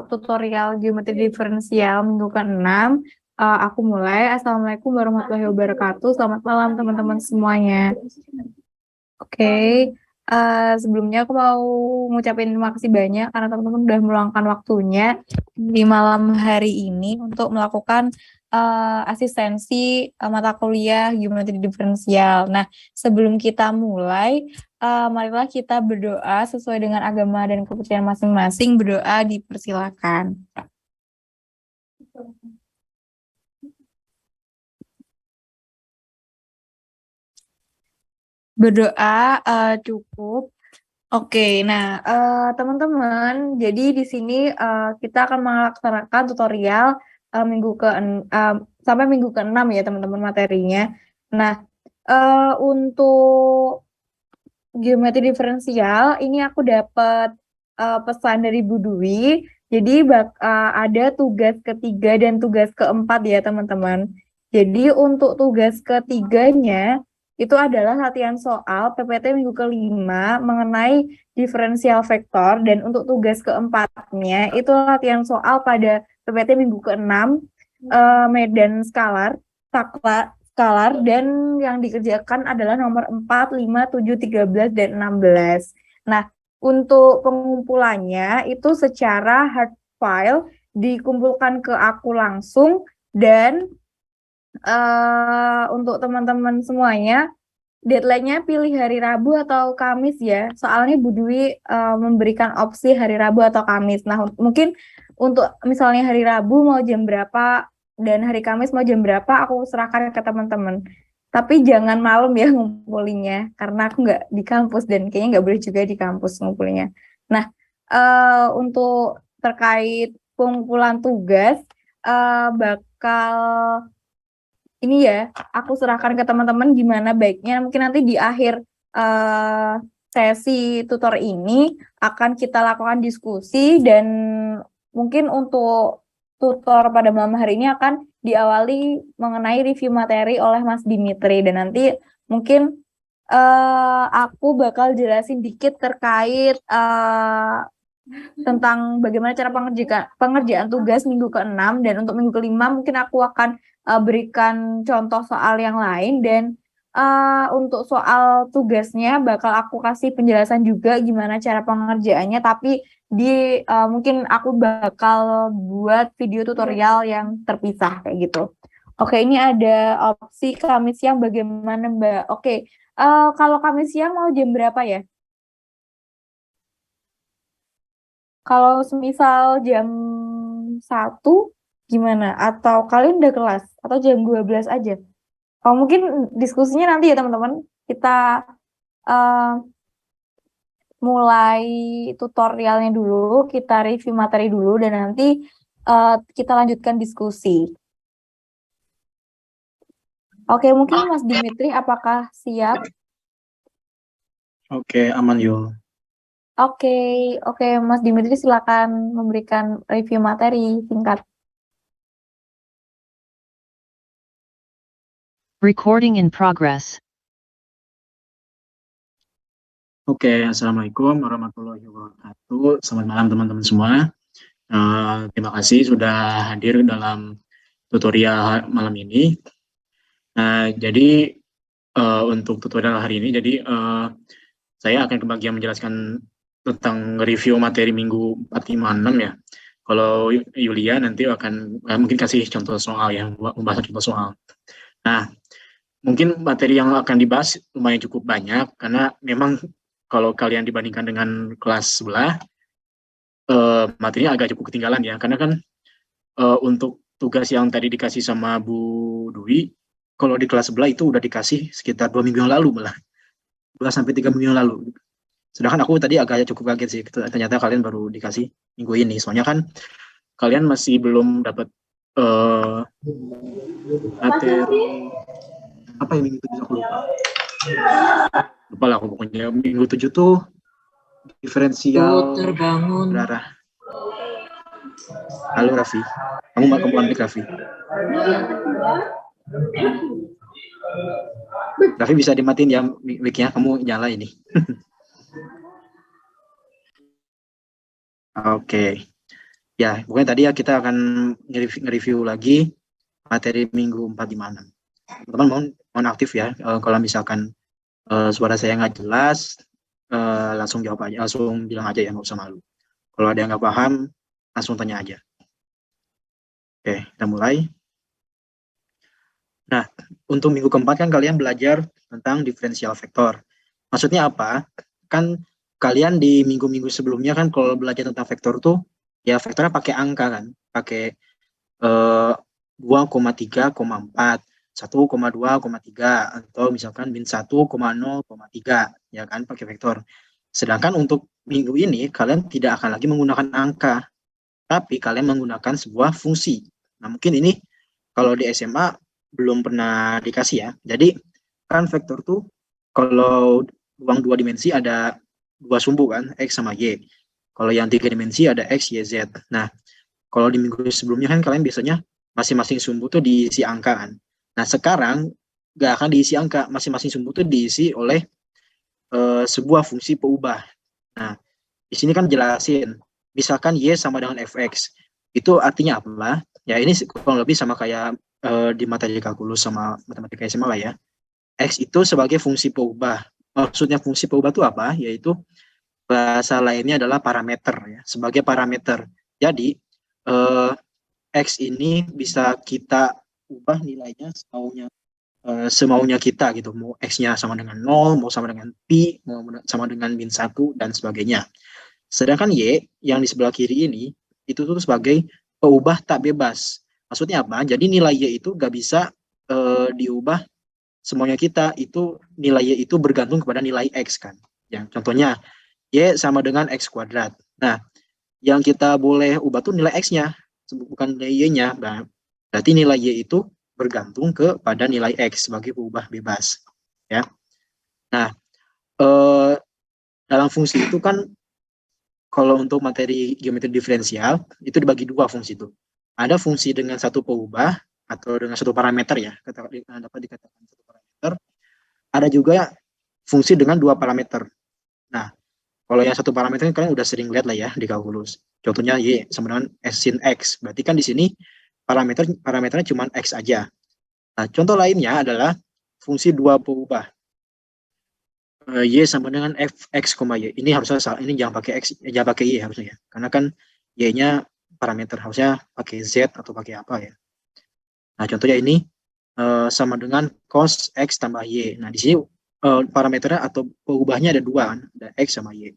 tutorial geometri diferensial minggu ke-6. Aku mulai. Assalamualaikum warahmatullahi wabarakatuh. Selamat malam teman-teman semuanya. Oke, sebelumnya aku mau ngucapin terima kasih banyak karena teman-teman udah meluangkan waktunya di malam hari ini untuk melakukan asistensi mata kuliah geometri diferensial. Nah, sebelum kita mulai, marilah kita berdoa sesuai dengan agama dan kepercayaan masing-masing. Berdoa dipersilakan. Berdoa cukup. Oke, nah teman-teman, jadi di sini kita akan melaksanakan tutorial sampai minggu ke-6 ya teman-teman materinya. Nah, untuk geometri diferensial ini aku dapat pesan dari Bu Dwi. Jadi ada tugas ketiga dan tugas keempat ya teman-teman. Jadi untuk tugas ketiganya itu adalah latihan soal PPT minggu ke-5 mengenai diferensial vektor, dan untuk tugas keempatnya itu latihan soal pada PPT minggu ke-6 medan skalar, dan yang dikerjakan adalah nomor 4, 5, 7, 13, dan 16. Nah, untuk pengumpulannya itu secara hard file dikumpulkan ke aku langsung, dan untuk teman-teman semuanya deadline-nya pilih hari Rabu atau Kamis ya. Soalnya Bu Dwi memberikan opsi hari Rabu atau Kamis. Nah, mungkin untuk misalnya hari Rabu mau jam berapa dan hari Kamis mau jam berapa aku serahkan ke teman-teman. Tapi jangan malam ya ngumpulinnya, karena aku nggak di kampus dan kayaknya nggak boleh juga di kampus ngumpulinnya. Nah, untuk terkait pengumpulan tugas bakal ini ya, aku serahkan ke teman-teman gimana baiknya. Mungkin nanti di akhir sesi tutor ini akan kita lakukan diskusi, dan mungkin untuk tutor pada malam hari ini akan diawali mengenai review materi oleh Mas Dimitri, dan nanti mungkin aku bakal jelasin dikit terkait tentang bagaimana cara pengerjaan tugas minggu ke-6, dan untuk minggu ke-5 mungkin aku akan berikan contoh soal yang lain, dan untuk soal tugasnya bakal aku kasih penjelasan juga gimana cara pengerjaannya, tapi di mungkin aku bakal buat video tutorial yang terpisah kayak gitu. Oke, ini ada opsi Kamis siang bagaimana Mbak? Oke, kalau Kamis siang mau jam berapa ya? Kalau semisal jam 1 gimana? Atau kalian udah kelas? Atau jam 12 aja? Oh, mungkin diskusinya nanti ya teman-teman. Kita eh, mulai tutorialnya dulu, kita review materi dulu, dan nanti kita lanjutkan diskusi. Oke, mungkin Mas Dimitri apakah siap? Oke, aman Yul. Oke, Mas Dimitri silakan memberikan review materi singkat. Recording in progress. Oke, Assalamualaikum warahmatullahi wabarakatuh. Selamat malam teman-teman semua. Terima kasih sudah hadir dalam tutorial malam ini. Jadi untuk tutorial hari ini, saya akan kebagian menjelaskan tentang review materi minggu 4, 5, 6 ya. Kalau Yulia nanti akan mungkin kasih contoh soal ya, membahas contoh soal. Nah, mungkin materi yang akan dibahas lumayan cukup banyak, karena memang kalau kalian dibandingkan dengan kelas sebelah, materinya agak cukup ketinggalan ya, karena kan untuk tugas yang tadi dikasih sama Bu Dwi, kalau di kelas sebelah itu udah dikasih sekitar 2 minggu yang lalu malah, 2-3 minggu yang lalu. Sedangkan aku tadi agak cukup kaget sih, ternyata kalian baru dikasih minggu ini, soalnya kan kalian masih belum dapat materi apa yang minggu 7 aku lupa lah aku pokoknya. Minggu 7 tuh diferensial berarah. Halo Raffi, kamu unmute Raffi. Raffi bisa dimatiin ya mic-nya, kamu nyala ini. Oke. Ya, pokoknya tadi ya kita akan nge-review lagi materi minggu 4, 5, 6. Teman-teman mohon aktif ya. Kalau misalkan suara saya nggak jelas, langsung jawab aja, langsung bilang aja ya, nggak usah malu. Kalau ada yang nggak paham, langsung tanya aja. Oke, kita mulai. Nah, untuk minggu keempat kan kalian belajar tentang diferensial vektor. Maksudnya apa? Kan kalian di minggu-minggu sebelumnya kan kalau belajar tentang vektor tuh, ya vektornya pakai angka kan, pakai 2,3,4, 1,2,3, atau misalkan min 1,0,3, ya kan, pakai vektor. Sedangkan untuk minggu ini kalian tidak akan lagi menggunakan angka, tapi kalian menggunakan sebuah fungsi. Nah, mungkin ini kalau di SMA belum pernah dikasih ya. Jadi kan vektor tuh kalau ruang 2 dimensi ada 2 sumbu kan, X sama Y. Kalau yang 3 dimensi ada X, Y, Z. Nah, kalau di minggu sebelumnya kan kalian biasanya masing-masing sumbu tuh diisi angka kan. Nah, sekarang nggak akan diisi angka, masing-masing sumbu tuh diisi oleh sebuah fungsi peubah. Nah, di sini kan jelasin, misalkan Y sama dengan Fx, itu artinya apa? Ya ini kurang lebih sama kayak di materi kalkulus sama matematika SMA lah ya. X itu sebagai fungsi peubah. Maksudnya fungsi peubah itu apa? Yaitu bahasa lainnya adalah parameter ya, sebagai parameter. Jadi X ini bisa kita ubah nilainya semaunya kita gitu. Mau X-nya sama dengan 0, mau sama dengan pi, mau sama dengan min 1 dan sebagainya. Sedangkan Y yang di sebelah kiri ini itu tuh sebagai peubah tak bebas. Maksudnya apa? Jadi nilai Y itu nggak bisa diubah semuanya kita, itu nilai Y itu bergantung kepada nilai X kan. Ya, contohnya Y sama dengan X kuadrat. Nah, yang kita boleh ubah tuh nilai X-nya, bukan nilai Y-nya. Berarti nilai Y itu bergantung kepada nilai X sebagai peubah bebas. Ya. Nah, dalam fungsi itu kan kalau untuk materi geometri diferensial itu dibagi dua fungsi itu. Ada fungsi dengan satu peubah atau dengan satu parameter ya, dapat dikatakan satu parameter. Ada juga fungsi dengan dua parameter. Nah, kalau yang satu parameter kalian udah sering lihat lah ya di kalkulus. Contohnya Y sama dengan S sin X. Berarti kan di sini parameternya cuma X aja. Nah, contoh lainnya adalah fungsi dua peubah. Y sama dengan Fx, Y. Ini harusnya salah. Ini jangan pakai X, jangan pakai Y harusnya ya. Karena kan Y-nya parameter, harusnya pakai Z atau pakai apa ya. Nah, contohnya ini sama dengan cos X tambah Y. Nah, di sini parameternya atau peubahnya ada dua, ada X sama Y.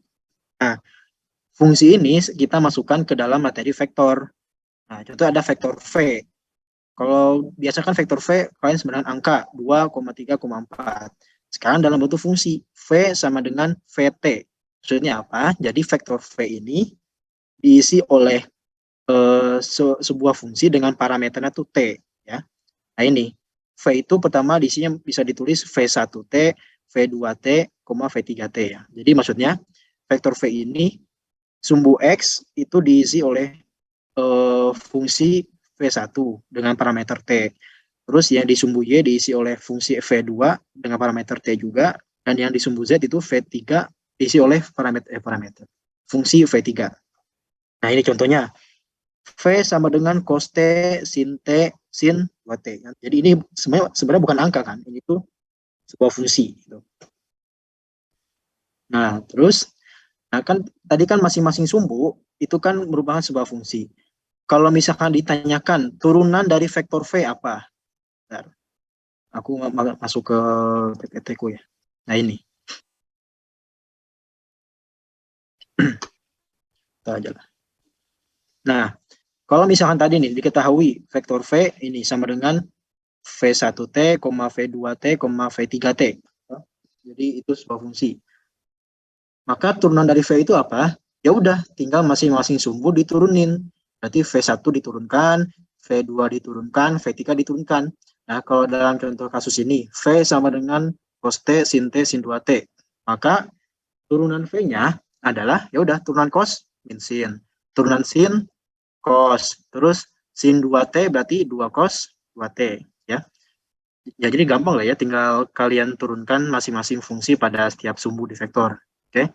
Nah, fungsi ini kita masukkan ke dalam materi vektor. Nah, contoh ada vektor V. Kalau biasa kan vektor V kalian sebenarnya angka 2,3,4. Sekarang dalam bentuk fungsi V sama dengan VT. Maksudnya apa? Jadi vektor V ini diisi oleh sebuah fungsi dengan parameternya tuh T. Ya. Nah ini, V itu pertama diisinya bisa ditulis V1T, V2T, V3T ya. Jadi maksudnya vektor V ini sumbu X itu diisi oleh fungsi V1 dengan parameter T. Terus yang di sumbu Y diisi oleh fungsi V2 dengan parameter T juga. Dan yang di sumbu Z itu V3 diisi oleh parameter fungsi V3. Nah ini contohnya. V sama dengan cos T sin T sin 2T. Jadi ini sebenarnya bukan angka kan. Ini tuh sebuah fungsi. Nah terus, nah kan tadi kan masing-masing sumbu itu kan merupakan sebuah fungsi. Kalau misalkan ditanyakan turunan dari vektor V apa? Bentar. Aku masuk ke PPT ku ya. Nah ini. Kita aja lah. Nah, kalau misalkan tadi nih diketahui vektor V ini sama dengan V1T, V2T, V3T. Jadi itu sebuah fungsi. Maka turunan dari V itu apa? Ya udah, tinggal masing-masing sumbu diturunin. Berarti V1 diturunkan, V2 diturunkan, V3 diturunkan. Nah, kalau dalam contoh kasus ini, V sama dengan cos T, sin T, sin 2T. Maka turunan V-nya adalah, ya udah, turunan cos, min sin. Turunan sin, cos. Terus sin 2T berarti 2 cos, 2T. Ya. Ya, jadi gampang lah ya, tinggal kalian turunkan masing-masing fungsi pada setiap sumbu di vektor. Oke.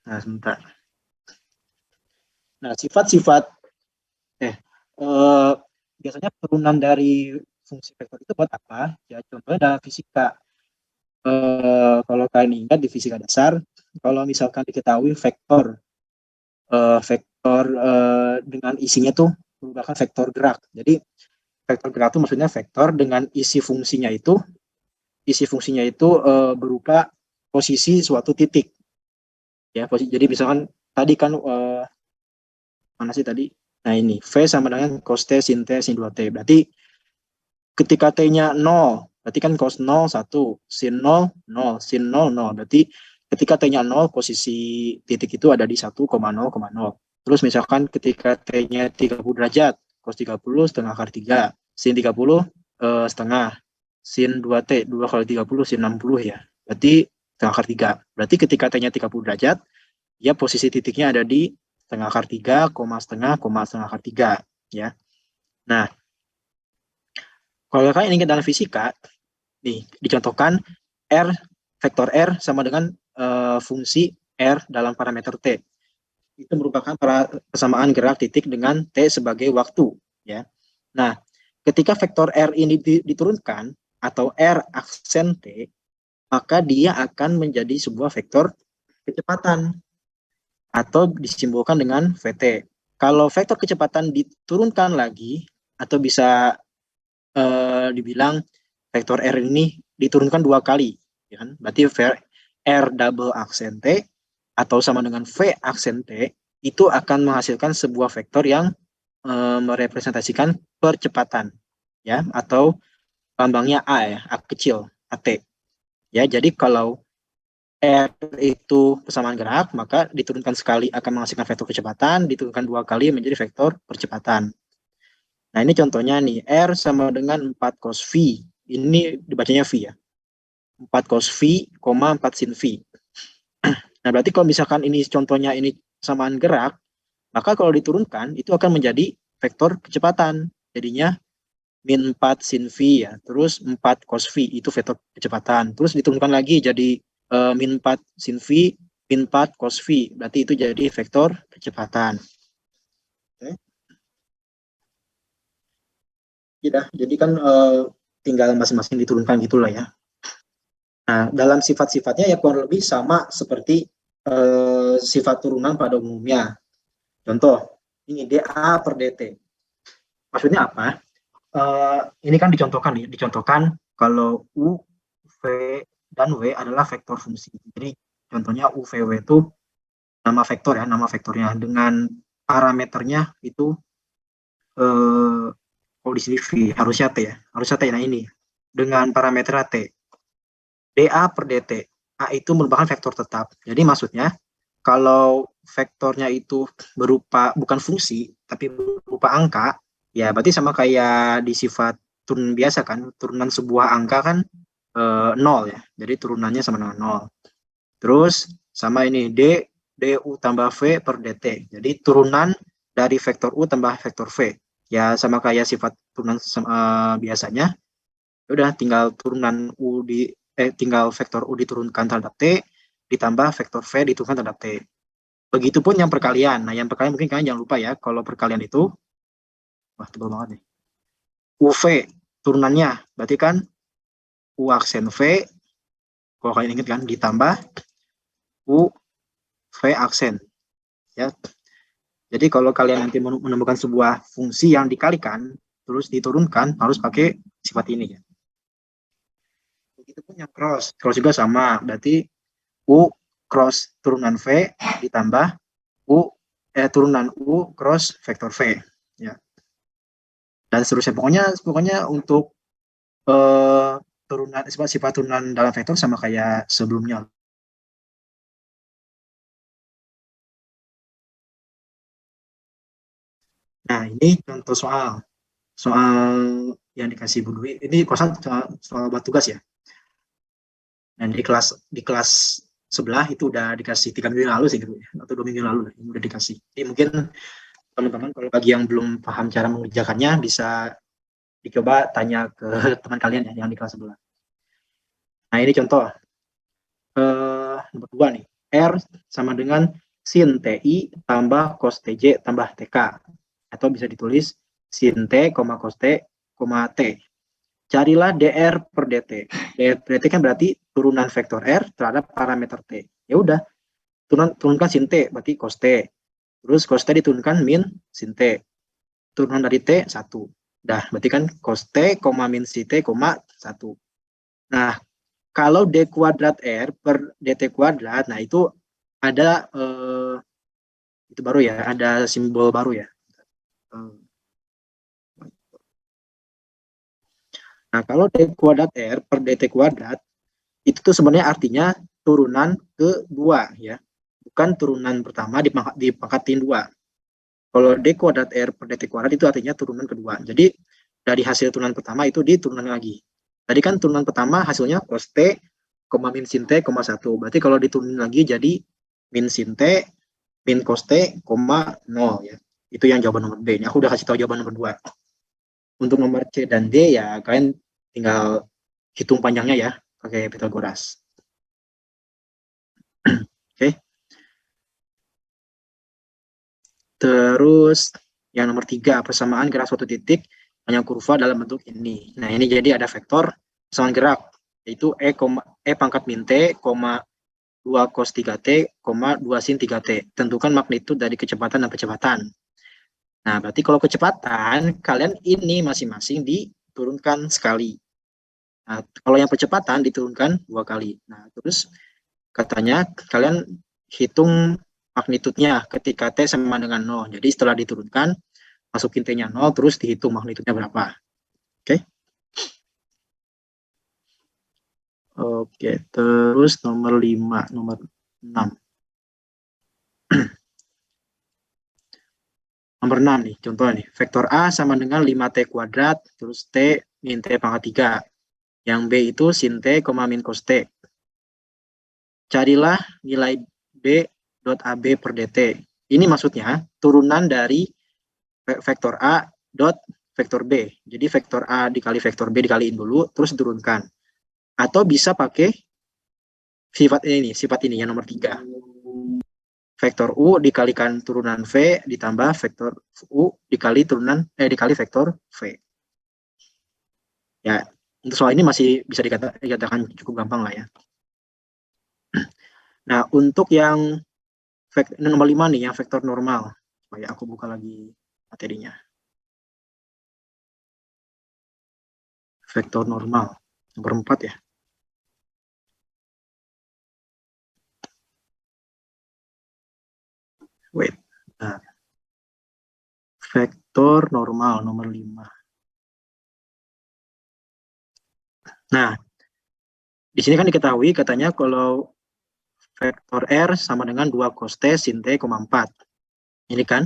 Nah, sebentar. Nah, sifat-sifat biasanya turunan dari fungsi vektor itu buat apa? Ya, contohnya dalam fisika. Kalau kalian ingat di fisika dasar, kalau misalkan diketahui vektor dengan isinya tuh merupakan vektor gerak. Jadi vektor gerak itu maksudnya vektor dengan isi fungsinya itu berupa posisi suatu titik. Ya, jadi misalkan tadi kan mana sih tadi? Nah ini V sama dengan cos T sin T sin 2T. Berarti ketika T-nya 0, berarti kan cos 0 1, sin 0 0, sin 0 0. Berarti ketika T-nya 0, posisi titik itu ada di 1,0,0. Terus misalkan ketika T-nya 30 derajat, cos 30 setengah akar 3, sin 30 setengah, sin 2T, 2 kali 30 sin 60 ya. Berarti setengah akar 3. Berarti ketika T-nya 30 derajat, ya posisi titiknya ada di setengah akar 3, setengah akar 3. Ya. Nah, kalau kalian ingat dalam fisika, nih dicontohkan vektor R sama dengan fungsi R dalam parameter T. Itu merupakan persamaan gerak titik dengan T sebagai waktu. Ya. Nah, ketika vektor R ini diturunkan, atau R aksen T, maka dia akan menjadi sebuah vektor kecepatan, atau disimbolkan dengan VT. Kalau vektor kecepatan diturunkan lagi, atau bisa dibilang vektor R ini diturunkan 2 kali, ya kan? Berarti R double aksen T atau sama dengan V aksen T itu akan menghasilkan sebuah vektor yang merepresentasikan percepatan, ya, atau lambangnya A ya, A kecil, AT. Ya, jadi kalau R itu persamaan gerak, maka diturunkan sekali akan menghasilkan vektor kecepatan, diturunkan 2 kali menjadi vektor percepatan. Nah, ini contohnya nih, R sama dengan 4 cos V. Ini dibacanya V ya. 4 cos V, 4 sin V. Nah, berarti kalau misalkan ini contohnya ini samaan gerak, maka kalau diturunkan, itu akan menjadi vektor kecepatan. Jadinya min 4 sin V ya. Terus 4 cos V, itu vektor kecepatan. Terus diturunkan lagi jadi min 4 sin V, min 4 cos V. Berarti itu jadi vektor kecepatan. Oke. Jadi kan tinggal masing-masing diturunkan gitulah ya. Nah, dalam sifat-sifatnya ya kurang lebih sama seperti sifat turunan pada umumnya. Contoh, ini dA per dt. Maksudnya apa? Ini kan dicontohkan kalau U, V, dan W adalah vektor fungsi. Jadi contohnya U, V, W itu nama vektor ya, nama vektornya dengan parameternya itu kalau di sini V, harusnya T ya, harusnya T. Nah ini dengan parameter T, dA per dt, A itu merupakan vektor tetap. Jadi maksudnya kalau vektornya itu berupa bukan fungsi tapi berupa angka, ya berarti sama kayak di sifat turunan biasa kan, turunan sebuah angka kan 0 ya. Jadi turunannya sama dengan 0. Terus sama ini du tambah v per dt. Jadi turunan dari vektor u tambah vektor v. Ya sama kayak sifat turunan biasanya. Udah tinggal turunan tinggal vektor u diturunkan terhadap t ditambah vektor v diturunkan terhadap t. Begitupun yang perkalian. Nah, yang perkalian mungkin kalian jangan lupa ya, kalau perkalian itu wah tebal banget nih. UV turunannya berarti kan U aksen V, kalau kalian ingat kan, ditambah U V aksen. Ya. Jadi kalau kalian nanti menemukan sebuah fungsi yang dikalikan terus diturunkan, harus pakai sifat ini ya. Begitupun yang cross juga sama, berarti U cross turunan V ditambah turunan U cross vektor V ya. Dan seterusnya, pokoknya untuk turunan sifat turunan dalam vektor sama kayak sebelumnya. Nah, ini contoh soal yang dikasih Bu Dwi. Ini soal buat tugas ya. Dan di kelas sebelah itu udah dikasih 3 minggu lalu sih gitu ya, atau 2 minggu lalu ini udah dikasih. Jadi mungkin teman-teman kalau bagi yang belum paham cara mengerjakannya bisa dicoba tanya ke teman kalian ya yang di kelas sebelah. Nah, ini contoh nomor 2 nih. R sama dengan sin TI tambah cos TJ tambah TK. Atau bisa ditulis sin T, cos T, T. Carilah DR per DT. DR per DT kan berarti turunan vektor R terhadap parameter T. Ya udah, turunkan sin T, berarti cos T. Terus cos T diturunkan min sin T. Turunan dari T, 1. Dah, berarti kan cos T, min sin T, 1. Nah, kalau D kuadrat R per DT kuadrat, nah itu ada, itu baru ya, ada simbol baru ya. Nah, kalau D kuadrat R per DT kuadrat, itu tuh sebenarnya artinya turunan kedua ya. Bukan turunan pertama dipangkatin 2. Kalau D kuadrat R per DT kuadrat itu artinya turunan kedua. Jadi, dari hasil turunan pertama itu diturunan lagi. Tadi kan turunan pertama hasilnya cos T, min sin T, 1. Berarti kalau diturunin lagi jadi min sin T, min cos T, 0 ya. Itu yang jawaban nomor B. Ini aku udah kasih tahu jawaban nomor 2. Untuk nomor C dan D ya kalian tinggal hitung panjangnya ya pakai Pythagoras. Oke. Terus yang nomor 3, persamaan gerak suatu titik panjang kurva dalam bentuk ini. Nah, ini jadi ada vektor persamaan gerak yaitu E pangkat min T, 2 cos 3T, 2 sin 3T. Tentukan magnitud dari kecepatan dan kecepatan. Nah, berarti kalau kecepatan, kalian ini masing-masing diturunkan sekali. Nah, kalau yang percepatan diturunkan 2 kali. Nah, terus katanya kalian hitung magnitudnya ketika T sama dengan 0. Jadi setelah diturunkan, masukin T-nya 0, terus dihitung magnitudnya berapa. Oke. Oke, terus nomor 5, nomor 6. Nomor 6 nih, contoh nih. Vektor A sama dengan 5T kuadrat, terus T min T pangkat 3. Yang B itu sin T, min cos T. Carilah nilai B dot AB per DT. Ini maksudnya turunan dari vektor A dot vektor B. Jadi vektor A dikali vektor B dikaliin dulu, terus turunkan. Atau bisa pakai sifat ini yang nomor 3. Vektor U dikalikan turunan V ditambah vektor U dikali dikali vektor V. Ya, untuk soal ini masih bisa dikatakan cukup gampang lah ya. Nah, untuk yang nomor 5 nih, yang vektor normal. Supaya aku buka lagi materinya. Vektor normal. Nomor 4 ya. Wait. Nah. Vektor normal nomor 5. Nah, di sini kan diketahui katanya kalau vektor R sama dengan 2 cos T sin T, 4. Ini kan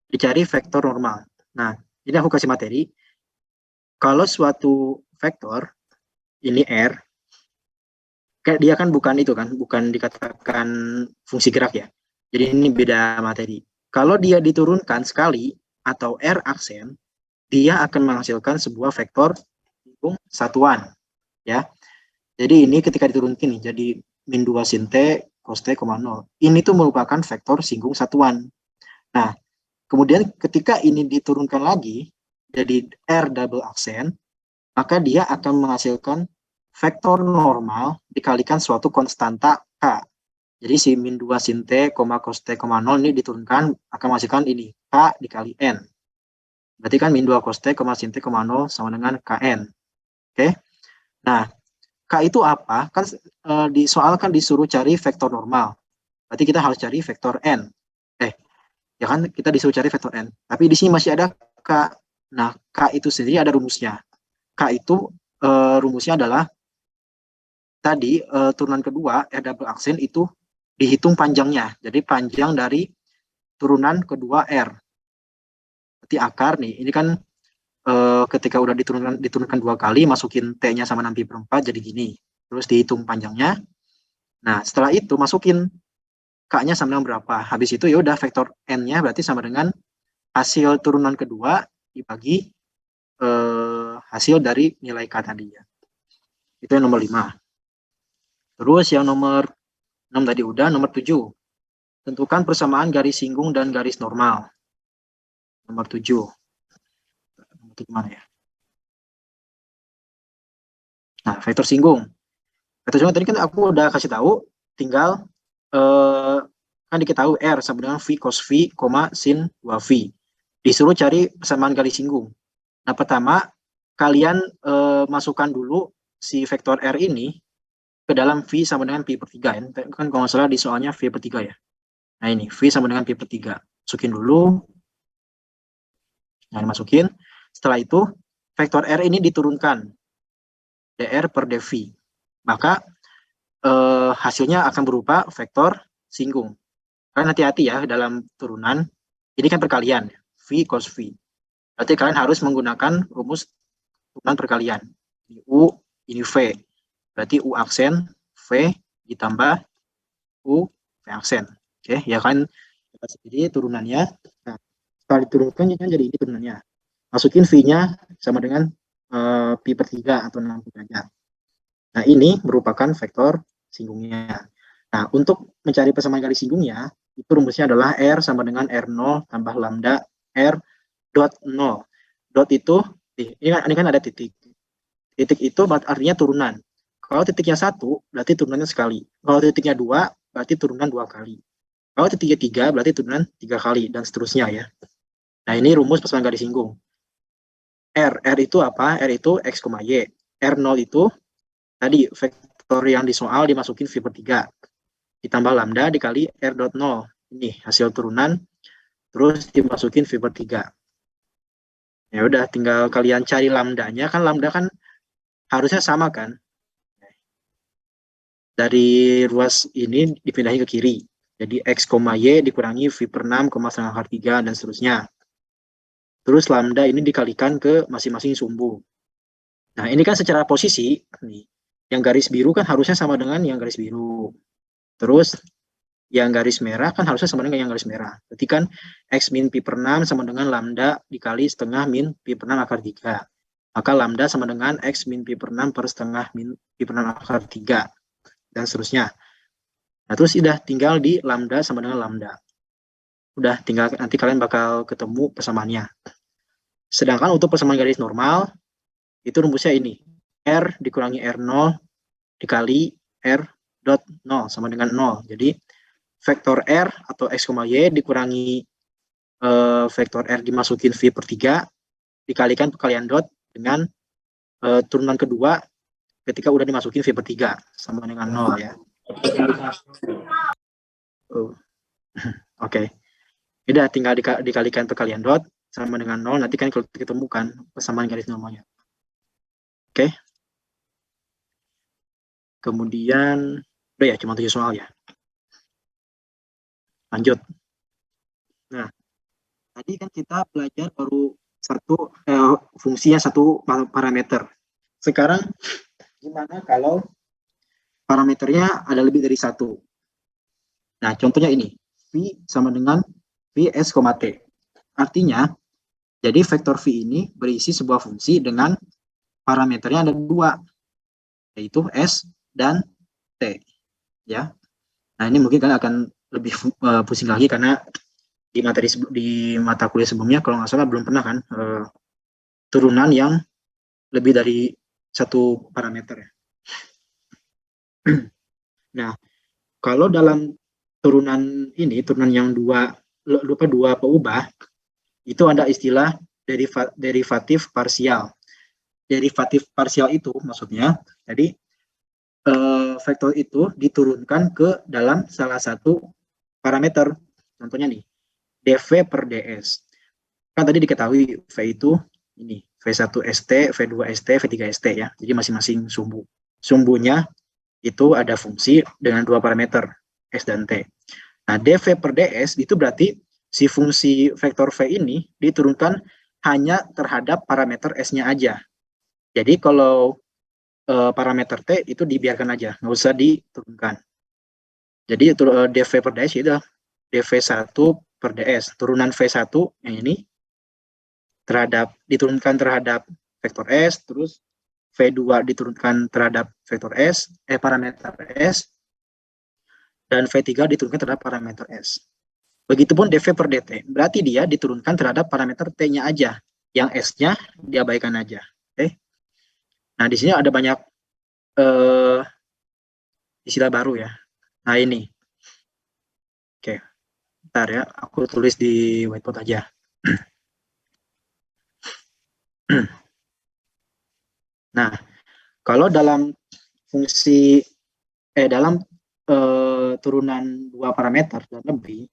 dicari vektor normal. Nah, ini aku kasih materi. Kalau suatu vektor ini R, dia kan bukan itu kan, bukan dikatakan fungsi gerak ya. Jadi ini beda materi. Kalau dia diturunkan sekali atau R aksen, dia akan menghasilkan sebuah vektor satuan ya. Jadi ini ketika diturunkan nih jadi min 2 sin T cos T, 0. Ini tuh merupakan vektor singgung satuan. Nah, kemudian ketika ini diturunkan lagi jadi R double aksen, maka dia akan menghasilkan vektor normal dikalikan suatu konstanta K. Jadi si min 2 sin T, cos T, 0 ini diturunkan akan menghasilkan ini K dikali N. Berarti kan min 2 cos T, sin T, 0 sama dengan Kn. Oke. Nah, K itu apa? Kan di soal kan disuruh cari vektor normal. Berarti kita harus cari vektor N. Ya kan kita disuruh cari vektor N. Tapi di sini masih ada K. Nah, K itu sendiri ada rumusnya. K itu rumusnya adalah tadi turunan kedua R double aksen itu dihitung panjangnya. Jadi panjang dari turunan kedua R. Berarti akar nih, ini kan ketika udah diturunkan 2 kali, masukin T-nya sama 6pi/4 jadi gini. Terus dihitung panjangnya. Nah, setelah itu masukin K-nya sama dengan berapa. Habis itu ya udah vektor N-nya berarti sama dengan hasil turunan kedua dibagi hasil dari nilai K tadi ya. Itu yang nomor 5. Terus yang nomor 6 tadi udah. Nomor 7. Tentukan persamaan garis singgung dan garis normal. Nomor 7. Itu gimana ya? Nah, vektor singgung. Vektor singgung tadi kan aku udah kasih tahu, tinggal kan diketahui R sama dengan V cos V, sin 2V. Disuruh cari persamaan garis singgung. Nah, pertama kalian masukkan dulu si vektor R ini ke dalam V sama dengan pi per 3 ya. Kan kalau nggak salah di soalnya V per 3 ya. Nah ini V sama dengan pi per 3. Masukin dulu. Nah dimasukin. Setelah itu vektor R ini diturunkan. dr per dv. Maka hasilnya akan berupa vektor singgung. Kalian hati-hati ya dalam turunan. Ini kan perkalian. V cos V. Berarti kalian harus menggunakan rumus turunan perkalian. Ini U, ini V. Berarti U aksen, V ditambah U, V aksen. Oke, ya kan? Jadi turunannya. Nah, setelah diturunkan kan jadi ini turunannya. Masukin V-nya sama dengan pi per 3 atau 6 derajat. Nah, ini merupakan vektor singgungnya. Nah, untuk mencari persamaan garis singgungnya, itu rumusnya adalah R sama dengan R0 tambah lambda R dot 0. Dot itu, ini kan ada titik. Titik itu artinya turunan. Kalau titiknya 1, berarti turunannya sekali. Kalau titiknya 2, berarti turunan 2 kali. Kalau titiknya 3, berarti turunan 3 kali, dan seterusnya ya. Nah, ini rumus persamaan garis singgung. R itu apa? R itu X, Y. R0 itu, tadi vektor yang di soal dimasukin V per 3. Ditambah lambda dikali R dot 0. Ini hasil turunan, terus dimasukin V per 3. Ya udah, tinggal kalian cari lambdanya. Kan lambda kan harusnya sama kan? Dari ruas ini dipindahin ke kiri. Jadi X, Y dikurangi V per 6, setengah akar 3, dan seterusnya. Terus lambda ini dikalikan ke masing-masing sumbu. Nah, ini kan secara posisi, nih, yang garis biru kan harusnya sama dengan yang garis biru. Terus, yang garis merah kan harusnya sama dengan yang garis merah. Berarti kan X min pi per 6 sama dengan lambda dikali setengah min pi per 6 akar 3. Maka lambda sama dengan X min pi per 6 per setengah min pi per 6 akar 3. Dan seterusnya. Nah, terus udah tinggal di lambda sama dengan lambda. Udah tinggal nanti kalian bakal ketemu persamaannya. Sedangkan untuk persamaan garis normal, itu rumusnya ini. R dikurangi R0 dikali R dot 0 sama dengan 0. Jadi, vektor R atau X, Y dikurangi vektor R dimasukin V per 3, dikalikan perkalian dot dengan turunan kedua ketika udah dimasukin V per 3, sama dengan 0 ya. Oke. Udah tinggal dikalikan perkalian dot sama dengan 0, nanti kan kalau diketemukan persamaan garis normalnya. Oke. Kemudian, udah ya, cuma 7 soal ya. Lanjut. Nah, tadi kan kita belajar baru fungsinya satu parameter. Sekarang, gimana kalau parameternya ada lebih dari satu? Nah, contohnya ini. V sama dengan Vs, T. Artinya, jadi vektor V ini berisi sebuah fungsi dengan parameternya ada 2, yaitu S dan T. Ya. Nah, ini mungkin kalian akan lebih pusing lagi karena di mata kuliah sebelumnya kalau nggak salah belum pernah kan turunan yang lebih dari satu parameter. Nah, kalau dalam turunan ini, turunan yang dua peubah, itu ada istilah derivatif parsial. Derivatif parsial itu maksudnya, jadi vektor itu diturunkan ke dalam salah satu parameter. Contohnya nih, dv per ds. Kan tadi diketahui V itu ini, V1 ST, V2 ST, V3 ST ya. Jadi masing-masing sumbu. Sumbunya itu ada fungsi dengan 2 parameter, S dan T. Nah, dv per ds itu berarti si fungsi vektor V ini diturunkan hanya terhadap parameter S-nya aja. Jadi kalau parameter T itu dibiarkan aja, nggak usah diturunkan. Jadi dv per ds itu dv1 per ds. Turunan V1 yang ini diturunkan terhadap vektor S, terus V2 diturunkan terhadap vektor S, parameter S, dan V3 diturunkan terhadap parameter S. Begitupun dV per dt, berarti dia diturunkan terhadap parameter T-nya aja, yang S-nya diabaikan aja. Oke. Nah, di sini ada banyak istilah baru ya. Nah, ini. Oke, bentar ya, aku tulis di whiteboard aja. Nah, kalau dalam fungsi dalam turunan dua parameter dan lebih,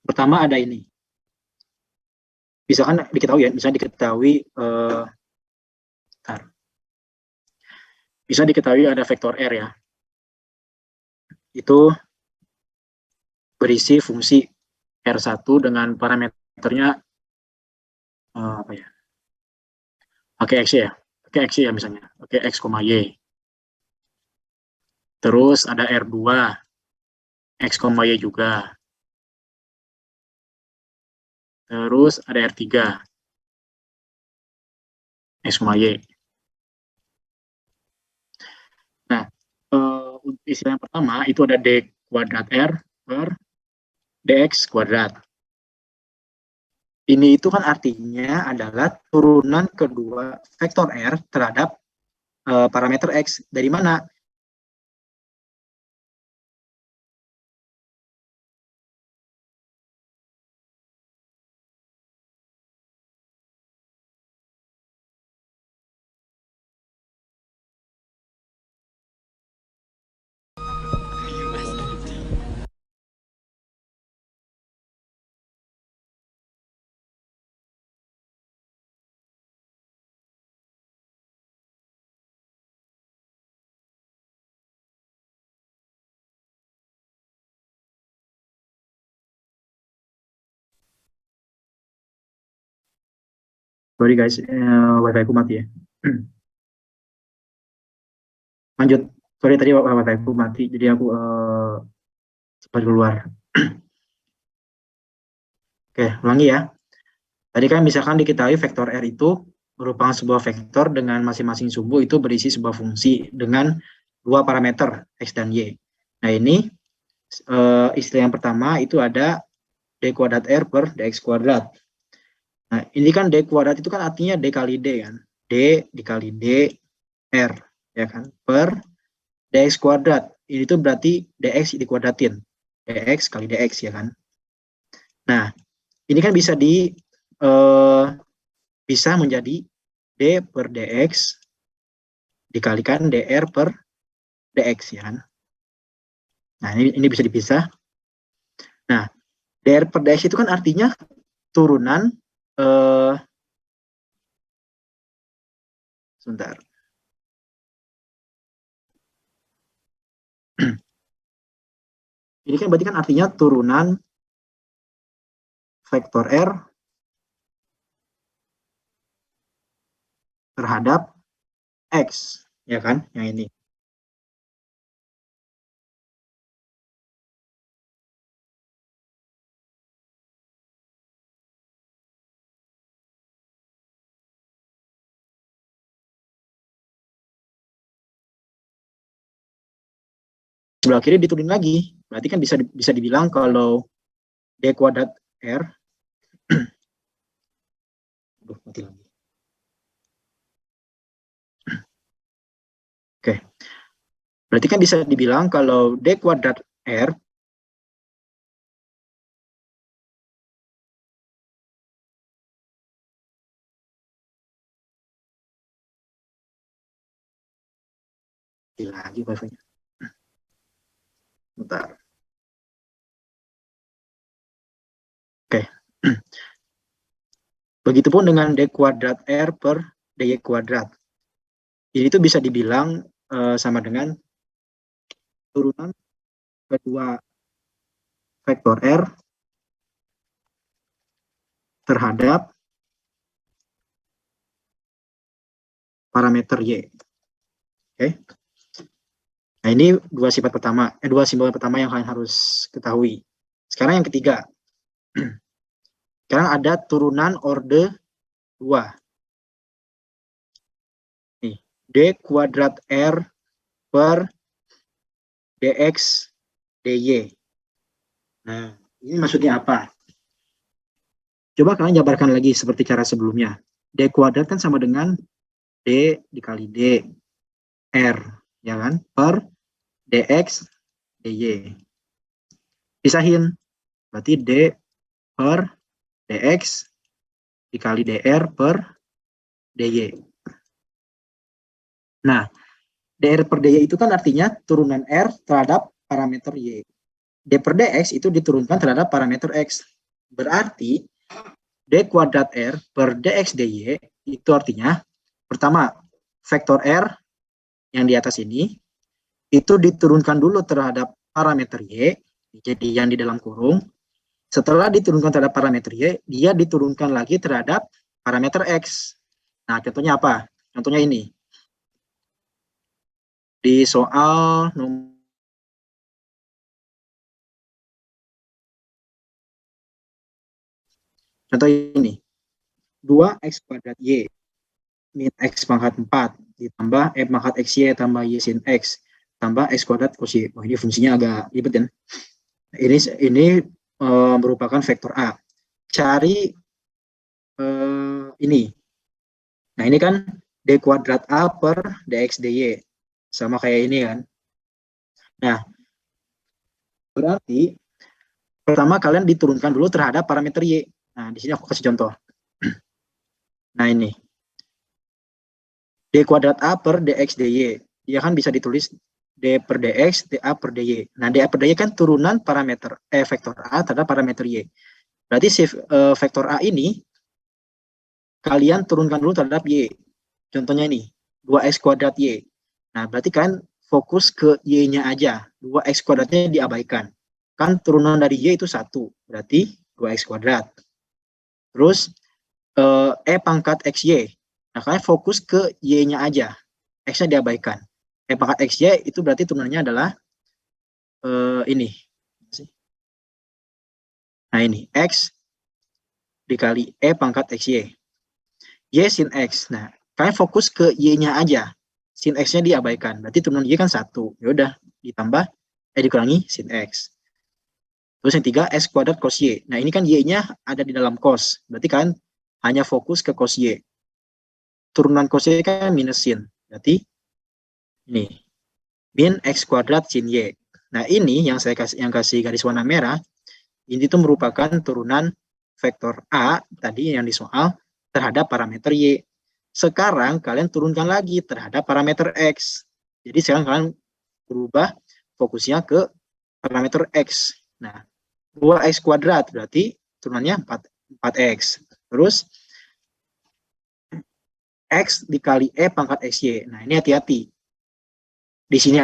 pertama ada ini. Misalkan diketahui ya, misalnya diketahui bisa diketahui ada vektor R ya. Itu berisi fungsi R1 dengan parameternya apa ya? Pakai X ya. Pakai X ya misalnya. Pakai X, Y. Terus ada R2 X, Y juga. Terus ada R3 X, Y. Nah, untuk istilah yang pertama itu ada D kuadrat R per DX kuadrat. Ini itu kan artinya adalah turunan kedua vektor R terhadap parameter X. Dari mana? Sorry guys, wifi ku mati ya. Lanjut. Sorry tadi wifi ku mati, jadi aku cepat keluar. Oke, ulangi ya. Tadi kan misalkan diketahui vektor R itu merupakan sebuah vektor dengan masing-masing sumbu itu berisi sebuah fungsi dengan dua parameter X dan Y. Nah ini istilah yang pertama itu ada D kuadrat R per DX kuadrat. Nah ini kan D kuadrat itu kan artinya D kali D kan. D dikali D R ya kan per DX kuadrat. Ini tuh berarti DX dikuadratin. DX kali DX ya kan. Nah ini kan bisa bisa menjadi D per DX dikalikan DR per DX ya kan. Nah ini bisa dipisah. Nah DR per DX itu kan artinya turunan sebentar. Ini kan berarti kan artinya turunan vektor R terhadap X, ya kan? Yang ini. Sebelah kiri diturunin lagi. Berarti kan bisa dibilang kalau D kuadrat R mati lagi. Oke. Berarti kan bisa dibilang kalau D kuadrat R lagi wifi-nya. Bentar. Oke. Begitupun dengan D kuadrat R per DY kuadrat. Ini tuh bisa dibilang sama dengan turunan kedua vektor R terhadap parameter Y. Oke. Nah, ini dua simbol pertama yang kalian harus ketahui. Sekarang yang ketiga. Sekarang ada turunan orde 2. Nih, D kuadrat R per DX dy. Nah, ini maksudnya apa? Coba kalian jabarkan lagi seperti cara sebelumnya. D kuadrat kan sama dengan D dikali D R, ya kan? Per dx dy. Pisahin. Berarti D per dx dikali dr per dy. Nah, dr per dy itu kan artinya turunan r terhadap parameter y. D per dx itu diturunkan terhadap parameter x. Berarti d kuadrat r per dx dy itu artinya, pertama, vektor r yang di atas ini itu diturunkan dulu terhadap parameter y, jadi yang di dalam kurung. Setelah diturunkan terhadap parameter y, dia diturunkan lagi terhadap parameter x. Nah, contohnya apa? Contohnya ini. Di soal contoh ini. 2x kuadrat y min x pangkat 4 ditambah pangkat xy tambah y sin x tambah x kuadrat cos y. Wah, ini fungsinya agak ribet kan? Ini merupakan vektor A. Cari ini. Nah, ini kan d kuadrat A per dx dy. Sama kayak ini kan. Nah, berarti pertama kalian diturunkan dulu terhadap parameter y. Nah, di sini aku kasih contoh. Nah, ini. D kuadrat A per dx dy. Dia kan bisa ditulis D per dx, dA per dy. Nah, dA per dy kan turunan parameter vektor A terhadap parameter y. Berarti si vektor A ini kalian turunkan dulu terhadap y. Contohnya ini, 2x kuadrat y. Nah, berarti kalian fokus ke y-nya aja. 2x kuadratnya diabaikan. Kan turunan dari y itu 1. Berarti 2x kuadrat. Terus, pangkat xy. Nah, kalian fokus ke y-nya aja. X-nya diabaikan. Pangkat xy itu berarti turunannya adalah ini. Nah, ini. X dikali pangkat xy. Y sin x. Nah, kalian fokus ke y-nya aja. Sin x-nya diabaikan. Berarti turunan y kan 1. Ya udah, ditambah dikurangi sin x. Terus yang 3 x kuadrat cos y. Nah, ini kan y-nya ada di dalam cos. Berarti kalian hanya fokus ke cos y. Turunan cos y kan minus sin. Berarti ini min x kuadrat sin y. Nah, ini yang saya kasih garis warna merah, ini tuh merupakan turunan vektor A tadi yang di soal terhadap parameter y. Sekarang kalian turunkan lagi terhadap parameter x. Jadi sekarang kalian berubah fokusnya ke parameter x. Nah, 2x kuadrat berarti turunannya 4x. Terus x dikali pangkat xy. Nah, ini hati-hati. Di sini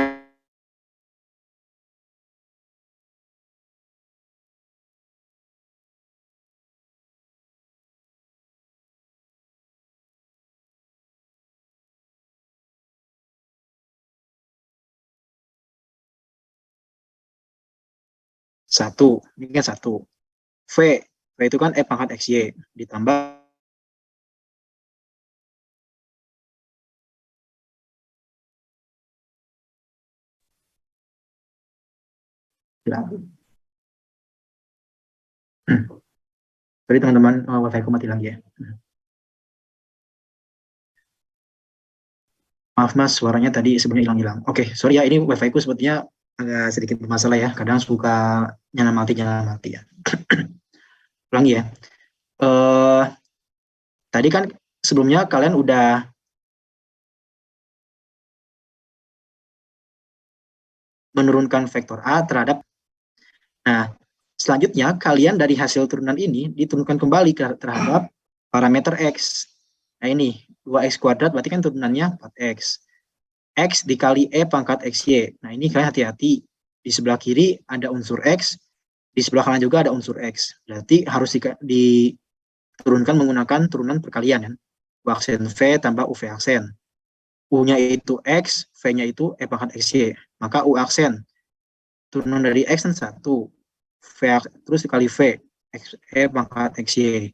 satu, ini kan 1. V itu kan pangkat xy ditambah Sorry teman-teman, wifi ku mati lagi ya. Maaf mas, suaranya tadi sebenarnya hilang-hilang. Oke, sorry ya, ini wifi ku sepertinya agak sedikit bermasalah ya. Kadang suka nyala mati ya. Ulangi ya. Tadi kan sebelumnya kalian udah menurunkan vektor A terhadap. Nah, selanjutnya kalian dari hasil turunan ini diturunkan kembali terhadap parameter X. Nah, ini 2x kuadrat berarti kan turunannya 4x. X dikali pangkat xy. Nah, ini kalian hati-hati. Di sebelah kiri ada unsur X, di sebelah kanan juga ada unsur X. Berarti harus diturunkan menggunakan turunan perkalian kan. U aksen V tambah UV aksen. U-nya itu X, V-nya itu pangkat xy. Maka U aksen turunan dari X kan 1. V, terus dikali V, X, pangkat xy.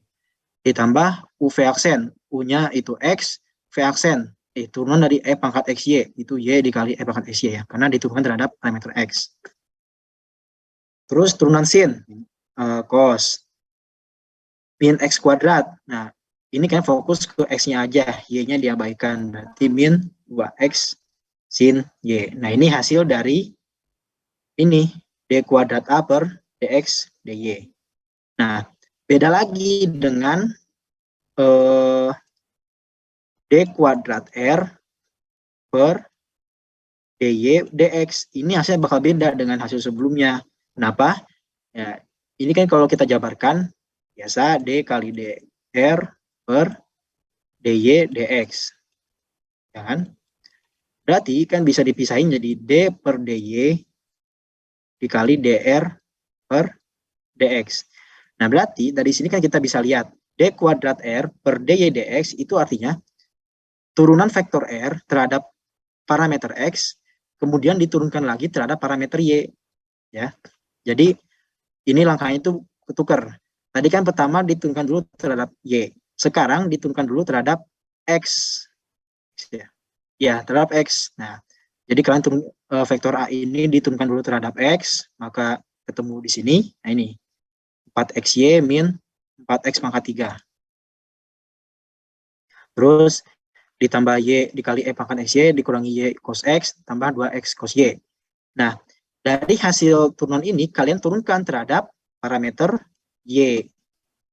Ditambah UV aksen. U-nya itu X, V aksen. Turunan dari pangkat xy. Itu Y dikali pangkat xy ya. Karena diturunkan terhadap parameter X. Terus turunan sin, cos. Min x kuadrat. Nah, ini kan fokus ke x-nya aja, y-nya diabaikan. Berarti min 2x sin y. Nah, ini hasil dari ini, d kuadrat A per dx dy. Nah, beda lagi dengan d kuadrat R per dy dx. Ini hasilnya bakal beda dengan hasil sebelumnya. Kenapa? Ya, ini kan kalau kita jabarkan, biasa d kali dr per dy dx. Ya kan? Berarti kan bisa dipisahin jadi d per dy dikali dr per dx. Nah, berarti dari sini kan kita bisa lihat d kuadrat r per dy dx itu artinya turunan vektor r terhadap parameter x, kemudian diturunkan lagi terhadap parameter y. Ya, jadi ini langkahnya itu ketukar. Tadi kan pertama diturunkan dulu terhadap y, sekarang diturunkan dulu terhadap x. Ya, terhadap x. Nah, jadi kalian turun vektor a ini diturunkan dulu terhadap x, maka ketemu di sini. Nah, ini 4xy min 4x pangkat 3. Terus ditambah y dikali e pangkat xy dikurangi y cos x tambah 2x cos y. Nah, dari hasil turunan ini kalian turunkan terhadap parameter y.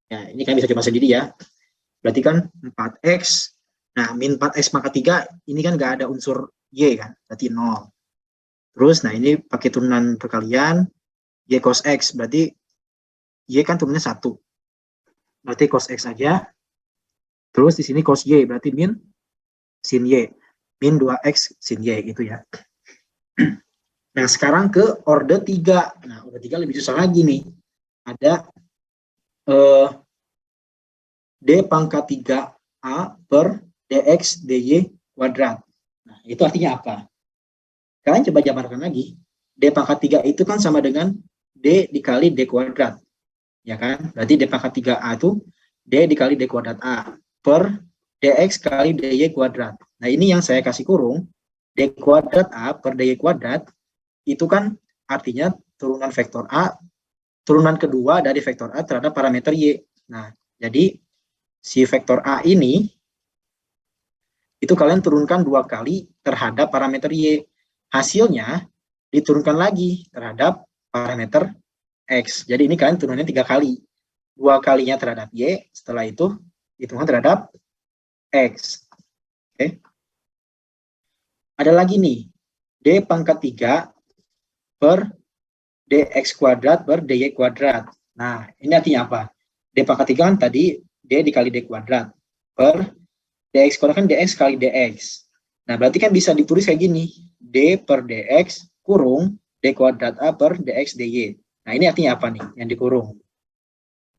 Ya, ini kan bisa coba sendiri ya. Berarti kan 4x. Nah, min 4x pangkat 3 ini kan nggak ada unsur y kan, berarti 0. Terus, nah ini pakai turunan perkalian y cos x, berarti y kan turunnya 1. Berarti cos x aja. Terus di sini cos y, berarti min sin y. Min 2x sin y gitu ya. Nah, sekarang ke orde 3. Nah, orde 3 lebih susah lagi nih. Ada d pangkat 3a per dx dy kuadrat. Nah, itu artinya apa? Kalian coba jabarkan lagi. D pangkat 3 itu kan sama dengan d dikali d kuadrat. Ya kan? Berarti d pangkat 3a itu d dikali d kuadrat a per dx kali dy kuadrat. Nah, ini yang saya kasih kurung. D kuadrat a per dy kuadrat itu kan artinya turunan vektor a, turunan kedua dari vektor a terhadap parameter y. Nah, jadi si vektor a ini itu kalian turunkan 2 kali terhadap parameter y. Hasilnya diturunkan lagi terhadap parameter x. Jadi ini kalian turunnya 3 kali. 2 kalinya terhadap y, setelah itu hitungan terhadap x. Oke. Ada lagi nih, d pangkat 3 per dx kuadrat per dy kuadrat. Nah, ini artinya apa? D pangkat 3 kan tadi d dikali d kuadrat per dx kuadrat kan dx kali dx. Nah, berarti kan bisa ditulis kayak gini, d per dx kurung d kuadrat a per dx dy. Nah, ini artinya apa nih yang dikurung?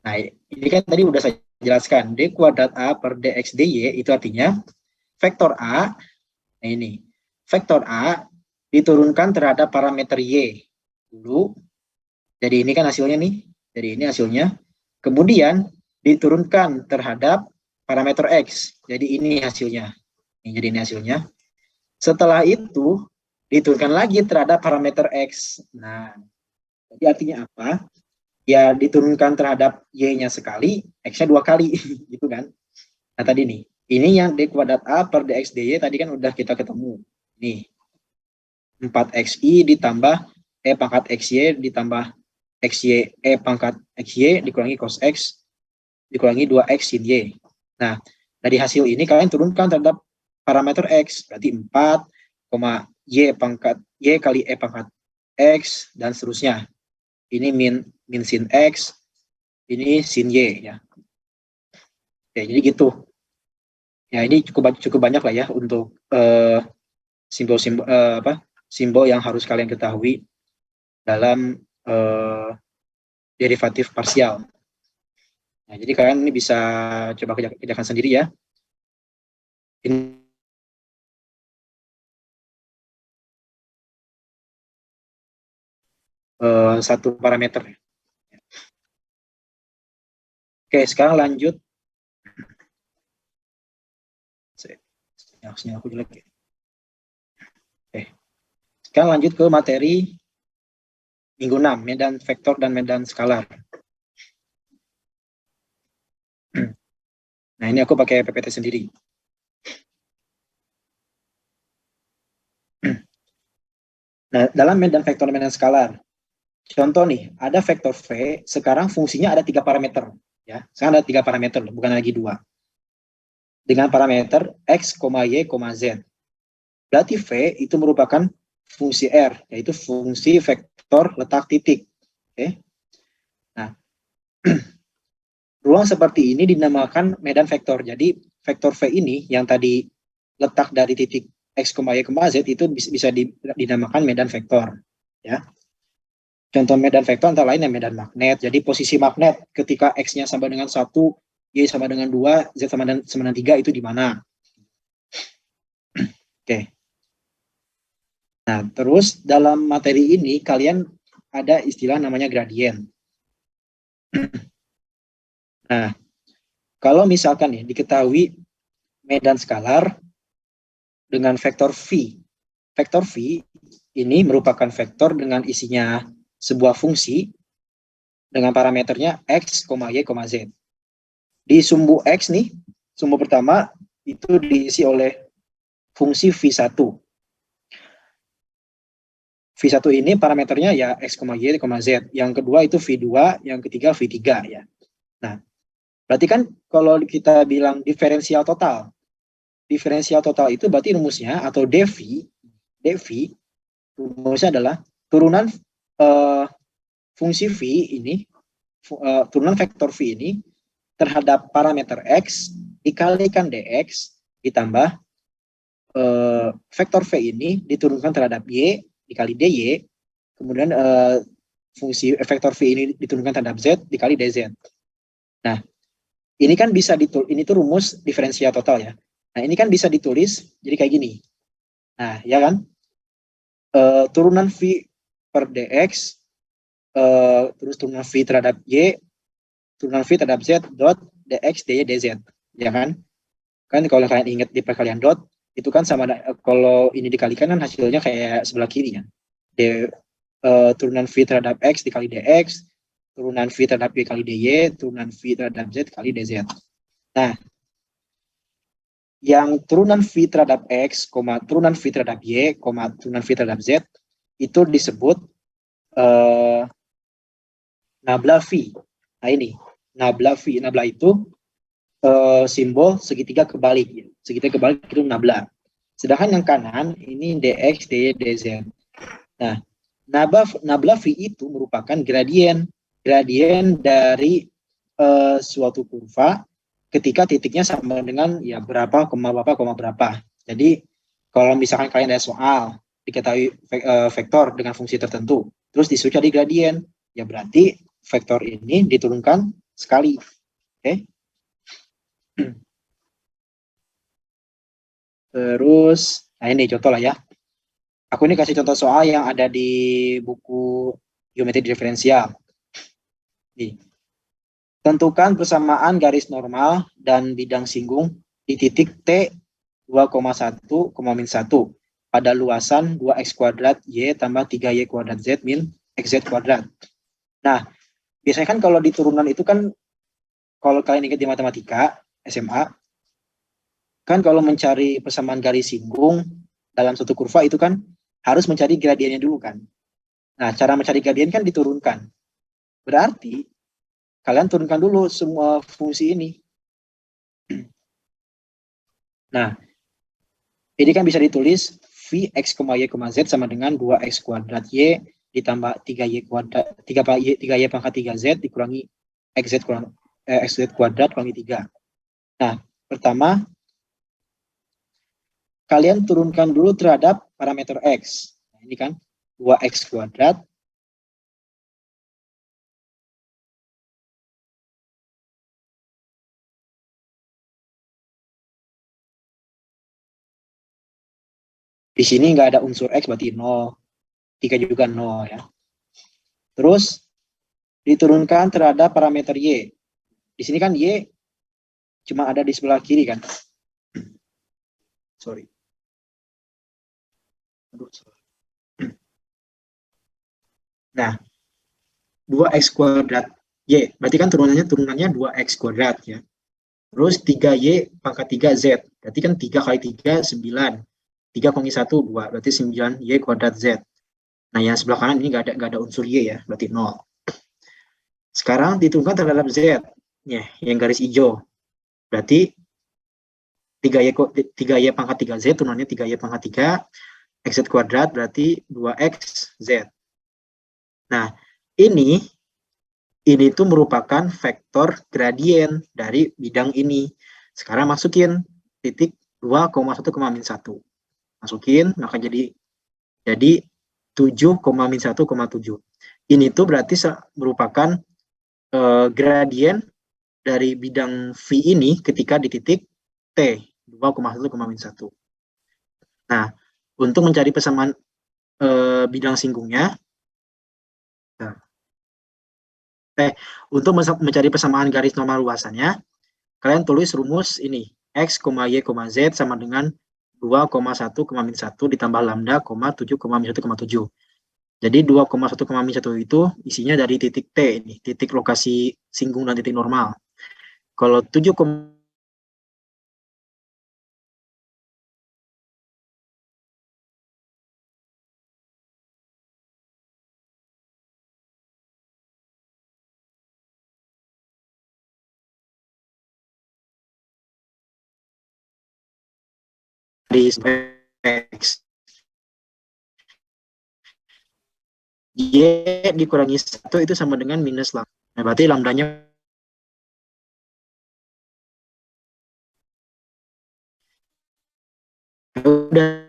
Nah, ini kan tadi udah saya jelaskan, d kuadrat a per dx dy itu artinya vektor a, nah ini, vektor a diturunkan terhadap parameter y dulu. Jadi ini kan hasilnya nih, jadi ini hasilnya. Kemudian diturunkan terhadap parameter x, jadi ini hasilnya. Jadi ini hasilnya. Setelah itu diturunkan lagi terhadap parameter x. Nah, jadi artinya apa? Ya diturunkan terhadap y-nya sekali, x-nya 2 kali, gitu kan? Nah tadi nih, ini yang d kuadrat a per dx dy tadi kan udah kita ketemu. Nih, 4xi ditambah e pangkat xy ditambah xy e pangkat xy dikurangi cos x dikurangi 2x sin y. Nah, dari hasil ini kalian turunkan terhadap parameter x, berarti 4, y pangkat y kali e pangkat x dan seterusnya. Ini min sin x, ini sin y ya. Oke, jadi gitu. Ya, ini cukup banyak lah ya untuk simbol yang harus kalian ketahui dalam derivatif parsial. Nah, jadi kalian ini bisa coba kerjakan sendiri ya. Ini satu parameter. Oke, sekarang lanjut. Sinyal aku jelek ya. Oke. Sekarang lanjut ke materi minggu 6, medan vektor dan medan skalar. Nah, ini aku pakai PPT sendiri. Nah, dalam medan vektor dan medan skalar, contoh nih, ada vektor V, sekarang fungsinya ada 3 parameter. Ya, sekarang ada 3 parameter, bukan lagi 2. Dengan parameter X, Y, Z. Berarti V itu merupakan fungsi R, yaitu fungsi vektor letak titik. Oke. Nah, ruang seperti ini dinamakan medan vektor. Jadi, vektor V ini yang tadi letak dari titik X, Y, Z itu bisa dinamakan medan vektor. Ya. Contoh medan vektor antara lain yang medan magnet. Jadi, posisi magnet ketika X-nya sama dengan 1, Y sama dengan 2, Z sama dengan 3 itu di mana? Oke. Nah, terus dalam materi ini kalian ada istilah namanya gradien. Nah, kalau misalkan nih diketahui medan skalar dengan vektor V. Vektor V ini merupakan vektor dengan isinya sebuah fungsi dengan parameternya X, Y, Z. Di sumbu X nih, sumbu pertama itu diisi oleh fungsi V1. V1 ini parameternya ya X, Y, Z. Yang kedua itu V2, yang ketiga V3 ya. Nah, berarti kan kalau kita bilang diferensial total itu berarti rumusnya atau dV rumusnya adalah turunan fungsi V ini, turunan vektor V ini terhadap parameter X dikalikan dx ditambah vektor V ini diturunkan terhadap Y dikali dy, kemudian fungsi vektor V ini diturunkan terhadap Z dikali dz. Nah, ini kan bisa ini tuh rumus diferensial total ya. Nah, ini kan bisa ditulis jadi kayak gini. Nah, ya kan? Turunan V per dx, terus turunan V terhadap Y, turunan V terhadap Z dot dx dy dz. Ya kan? Kan kalau kalian ingat di perkalian dot, itu kan sama, kalau ini dikalikan kan hasilnya kayak sebelah kiri kan. Turunan V terhadap X dikali dx, turunan V terhadap Y kali dy, turunan V terhadap Z kali dz. Nah, yang turunan V terhadap X, turunan V terhadap Y, turunan V terhadap Z, itu disebut nabla V. Nah ini, nabla V. Nabla itu simbol segitiga kebalik. Segitiga kebalik itu nabla. Sedangkan yang kanan, ini dx, dy, dz. Nah, nabla V itu merupakan gradien dari suatu kurva ketika titiknya sama dengan ya berapa, berapa. Jadi kalau misalkan kalian ada soal diketahui vektor dengan fungsi tertentu, terus disuruh cari gradien, ya berarti vektor ini diturunkan sekali. Oke. Terus, nah ini contoh lah ya. Aku ini kasih contoh soal yang ada di buku geometri diferensial. Nih. Tentukan persamaan garis normal dan bidang singgung di titik T 2,1, min 1 pada luasan 2x kuadrat Y tambah 3y kuadrat Z min xz kuadrat. Nah, biasanya kan kalau di turunan itu kan, kalau kalian ingat di matematika SMA, kan kalau mencari persamaan garis singgung dalam suatu kurva itu kan harus mencari gradiennya dulu kan. Nah, cara mencari gradien kan diturunkan. Berarti kalian turunkan dulu semua fungsi ini. Nah, ini kan bisa ditulis Vx, Y, Z sama dengan 2x kuadrat Y ditambah 3y kuadrat 3y pangkat 3z dikurangi xz kuadrat kurangi 3. Nah, pertama kalian turunkan dulu terhadap parameter x. Nah, ini kan 2x kuadrat di sini nggak ada unsur x berarti 0, 3 juga 0 ya. Terus diturunkan terhadap parameter y. Di sini kan y cuma ada di sebelah kiri kan. Sorry. Nah, 2x kuadrat Y, berarti kan turunannya 2x kuadrat ya. Terus 3Y pangkat 3Z, berarti kan 3 kali 3, 9. 3 kurangi 1, 2, berarti 9Y kuadrat Z. Nah, yang sebelah kanan ini nggak ada unsur Y ya, berarti 0. Sekarang diturunkan terhadap Z, ya, yang garis hijau. Berarti 3Y pangkat 3Z, turunannya 3Y pangkat 3, XZ kuadrat berarti 2XZ. Nah, ini tuh merupakan vektor gradien dari bidang ini. Sekarang masukin titik 2,1, masukin, maka jadi 7,-1,7. Ini tuh berarti merupakan gradien dari bidang V ini ketika di titik T 2,1, Nah, untuk mencari persamaan bidang singgungnya, untuk mencari persamaan garis normal luasannya, kalian tulis rumus ini, X, Y, Z sama dengan 2,1, ditambah lambda, 7,-1,7. Jadi 2,1,1 itu isinya dari titik T ini, titik lokasi singgung dan titik normal. Kalau 7, di X, Y dikurangi 1 itu sama dengan minus lambda. Nah, berarti lambdanya udah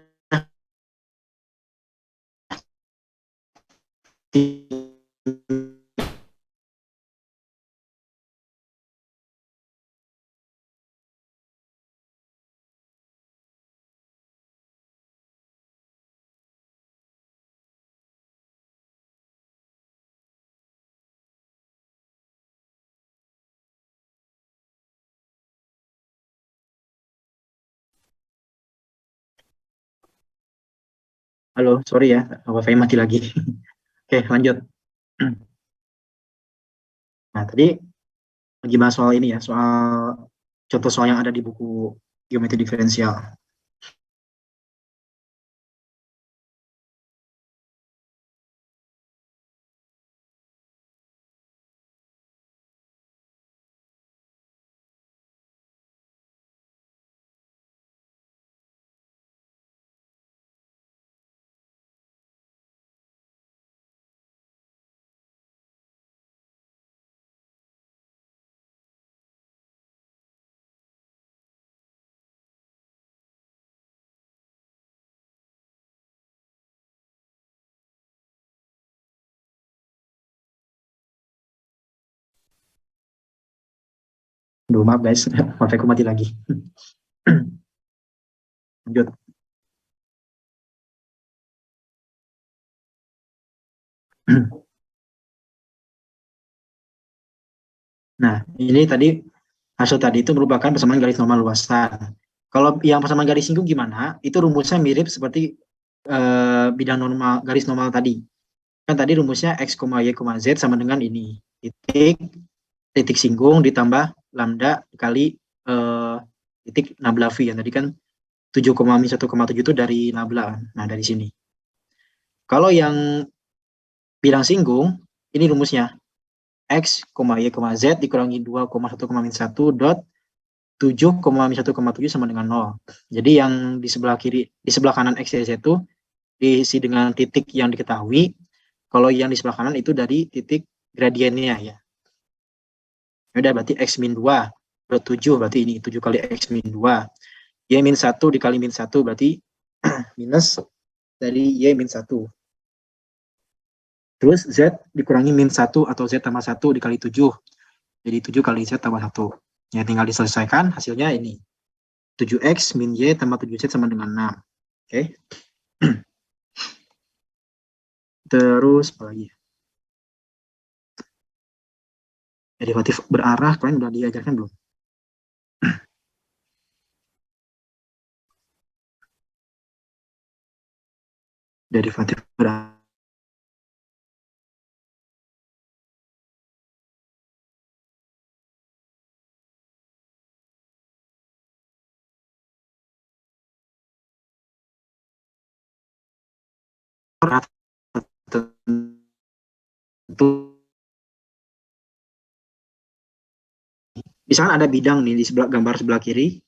halo, sorry ya, wifi mati lagi. Oke, lanjut. Nah, tadi lagi bahas soal ini ya, soal contoh soal yang ada di buku geometri diferensial. Duh, maaf guys, wifi ku mati lagi. Lanjut. Nah, ini tadi hasil tadi itu merupakan persamaan garis normal luasan. Kalau yang persamaan garis singgung gimana? Itu rumusnya mirip seperti bidang normal, garis normal tadi. Kan tadi rumusnya X, Y, Z sama dengan ini. Titik singgung ditambah lambda dikali titik nabla V. Yang tadi kan 7,-1,7 itu dari nabla. Nah, dari sini. Kalau yang bidang singgung, ini rumusnya. X, Y, Z dikurangi 2,1,-1 dot 7,-1,7 sama dengan 0. Jadi yang di sebelah kiri, di sebelah kanan X, Y, Z itu diisi dengan titik yang diketahui. Kalau yang di sebelah kanan itu dari titik gradiennya ya. Udah berarti X min 2 dot 7 berarti ini 7 kali X min 2. Y min 1 dikali min 1 berarti minus dari Y min 1. Terus Z dikurangi min 1 atau Z tambah 1 dikali 7. Jadi 7 kali Z tambah 1. Ya tinggal diselesaikan hasilnya ini. 7X min Y tambah 7Z sama dengan 6. Oke. Terus apa lagi? Derivatif berarah kalian udah diajarkan belum? Derivatif berarah. tertentu. Misalkan ada bidang nih di sebelah gambar sebelah kiri,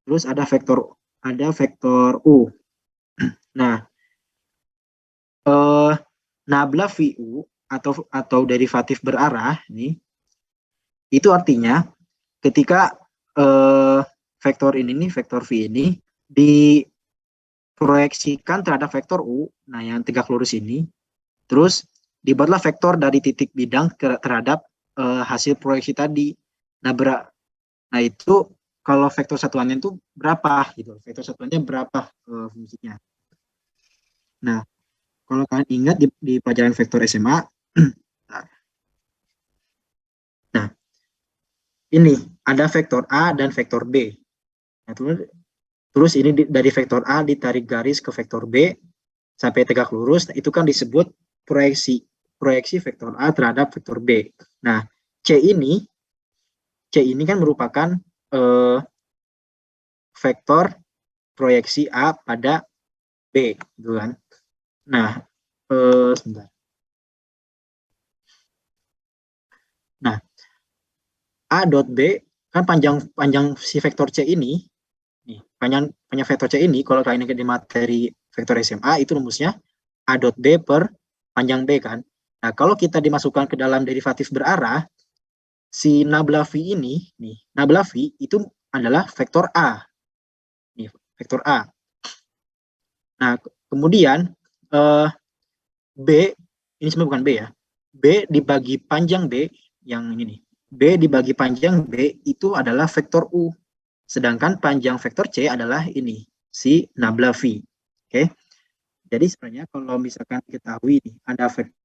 terus ada vektor U. Nah, nabla VU atau derivatif berarah nih, itu artinya ketika vektor ini nih, vektor V ini diproyeksikan terhadap vektor U, nah yang tegak lurus ini, terus dibuatlah vektor dari titik bidang terhadap hasil proyeksi tadi. Nah itu kalau vektor satuannya itu berapa gitu, vektor satuannya berapa fungsinya. Nah kalau kalian ingat di pelajaran vektor SMA, nah ini ada vektor A dan vektor B. Nah, terus ini dari vektor A ditarik garis ke vektor B sampai tegak lurus, nah, itu kan disebut proyeksi vektor A terhadap vektor B. Nah C ini kan merupakan vektor proyeksi A pada B, gitu kan. Nah, sebentar. Nah, A dot B kan panjang si vektor C ini, nih, panjang vektor C ini, kalau kalian ingat di materi vektor SMA itu rumusnya A dot B per panjang B kan. Nah, kalau kita dimasukkan ke dalam derivatif berarah, si nabla V ini, nih, nabla V itu adalah vektor A. Nih, vektor A. Nah, kemudian B, ini sebenarnya bukan B ya, B dibagi panjang B, yang ini nih, B dibagi panjang B itu adalah vektor U, sedangkan panjang vektor C adalah ini, si nabla V. Oke, jadi sebenarnya kalau misalkan diketahui nih, ada vektor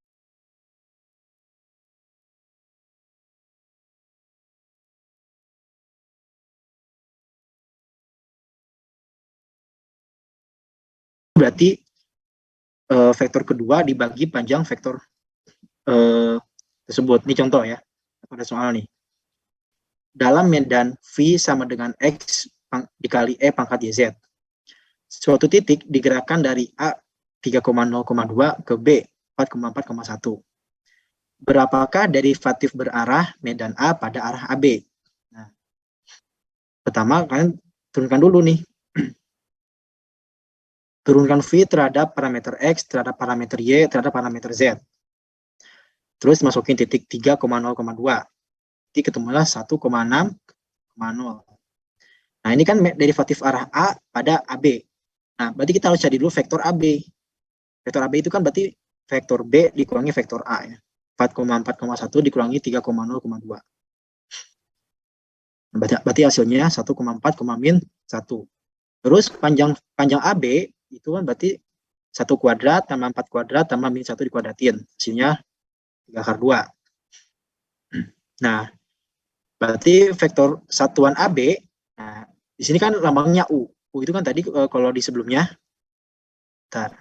berarti vektor kedua dibagi panjang vektor tersebut. Ini contoh ya, pada soal nih. Dalam medan V sama dengan X dikali E pangkat YZ. Suatu titik digerakkan dari A 3,0,2 ke B 4,4,1. Berapakah derivatif berarah medan A pada arah AB? Nah, pertama kalian turunkan dulu nih. Turunkan V terhadap parameter X, terhadap parameter Y, terhadap parameter Z. Terus masukin titik 3,0,2. Nanti ketemulah 1,6,0. Nah, ini kan derivatif arah A pada AB. Nah, berarti kita harus cari dulu vektor AB. Vektor AB itu kan berarti vektor B dikurangi vektor A ya. 4,4,1 dikurangi 3,0,2. Berarti hasilnya 1,4, Terus panjang AB itu kan berarti 1 kuadrat tambah 4 kuadrat tambah min 1 dikuadratin. Hasilnya 3 akar 2. Nah, berarti vektor satuan AB, nah, di sini kan lambangnya U. U itu kan tadi kalau di sebelumnya, bentar.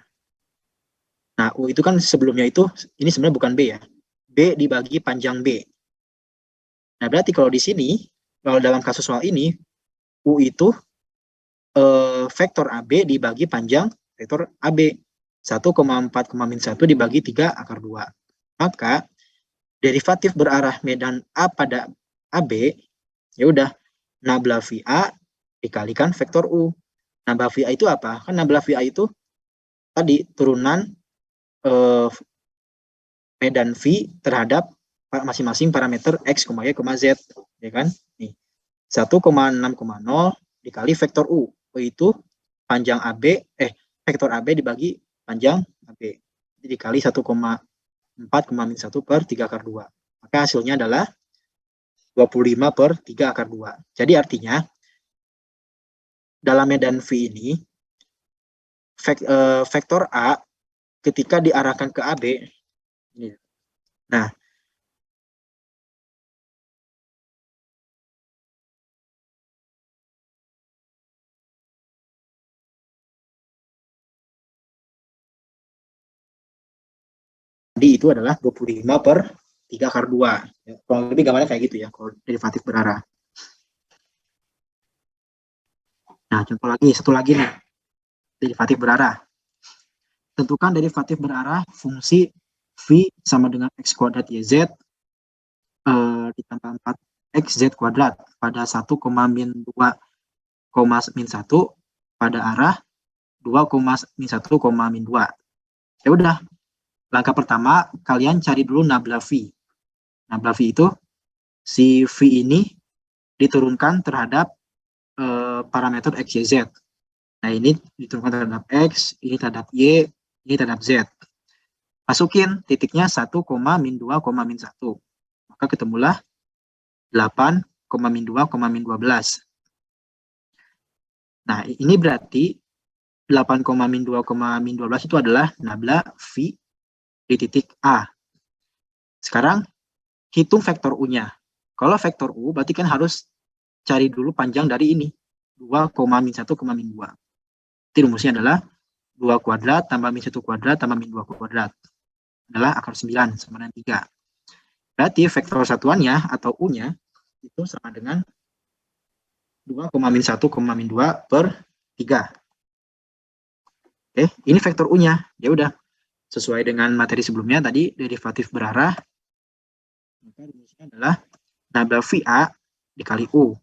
Nah, U itu kan sebelumnya itu, ini sebenarnya bukan B ya. B dibagi panjang B. Nah, berarti kalau di sini, kalau dalam kasus soal ini, U itu vektor AB dibagi panjang vektor AB. 1,4,-1 dibagi 3 akar 2. Maka, derivatif berarah medan A pada AB, ya udah, nabla VA dikalikan vektor U. Nabla VA itu apa? Kan nabla VA itu tadi turunan medan V terhadap masing-masing parameter X, Y, Z, ya kan? Nih, 1,6,0 dikali vektor U. U itu panjang AB, vektor AB dibagi panjang AB. Jadi dikali 1,4,-1 per 3 akar 2. Maka hasilnya adalah 25 per 3 akar 2. Jadi artinya, dalam medan V ini, vektor A ketika diarahkan ke AB, nah, jadi itu adalah 25 per 3 akar 2. Ya, kurang lebih gambarnya kayak gitu ya, kalau derivatif berarah. Nah, contoh lagi, satu lagi nih, derivatif berarah. tentukan derivatif berarah fungsi V sama dengan X kuadrat YZ ditambah 4X Z kuadrat pada 1, min 2, min 1 pada arah 2, min 1, min 2. Ya udah, langkah pertama kalian cari dulu nabla V. Nabla V itu si V ini diturunkan terhadap parameter X, Y, Z. Nah, ini diturunkan terhadap X, ini terhadap Y, ini terhadap Z. Masukin titiknya 1, min 2, min 1. Maka ketemulah 8, min 2, min 12. Nah, ini berarti 8, min 2, min 12 itu adalah nabla V di titik A. Sekarang, hitung vektor U-nya. Kalau vektor U, berarti kan harus cari dulu panjang dari ini. 2, min 1, min 2. Jadi rumusnya adalah 2 kuadrat tambah min 1 kuadrat tambah min 2 kuadrat. Adalah akar 9 sama dengan 3. Berarti vektor satuannya atau U-nya itu sama dengan 2, min 1, min 2 per 3. Oke, ini vektor U-nya. Ya udah, sesuai dengan materi sebelumnya tadi, derivatif berarah. Maka rumusnya adalah nabla VA dikali U.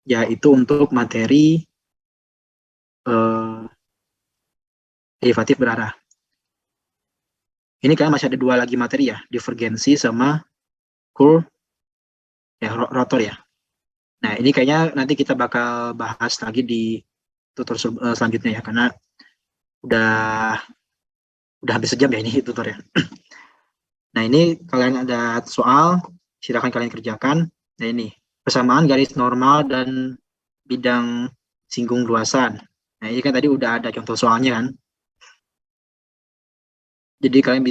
Yaitu untuk materi derivatif berarah. Ini kan masih ada 2 lagi materi ya, divergensi sama curl ya, rotor ya. Nah, ini kayaknya nanti kita bakal bahas lagi di tutor selanjutnya ya, karena udah habis sejam ya ini tutornya. Nah, ini kalian ada soal, silakan kalian kerjakan. Nah, ini persamaan garis normal dan bidang singgung luasan. Nah, ini kan tadi udah ada contoh soalnya kan. Jadi kalian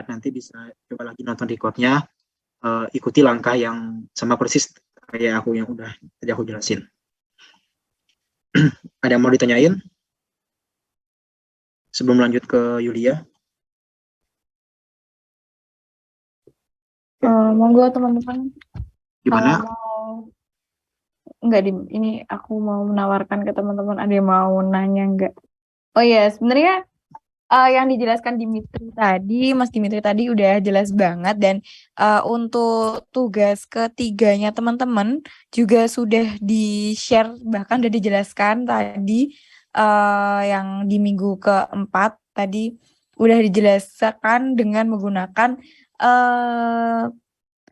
nanti bisa coba lagi nonton recordnya, ikuti langkah yang sama persis kayak aku yang udah tadi aku jelasin. Ada yang mau ditanyain sebelum lanjut ke Yulia? Monggo teman-teman. Gimana? Enggak, ini aku mau menawarkan ke teman-teman, ada yang mau nanya enggak? Oh ya, sebenarnya yang dijelaskan Mas Dimitri tadi udah jelas banget, dan untuk tugas ketiganya teman-teman juga sudah di-share, bahkan udah dijelaskan tadi, yang di minggu keempat tadi udah dijelaskan dengan menggunakan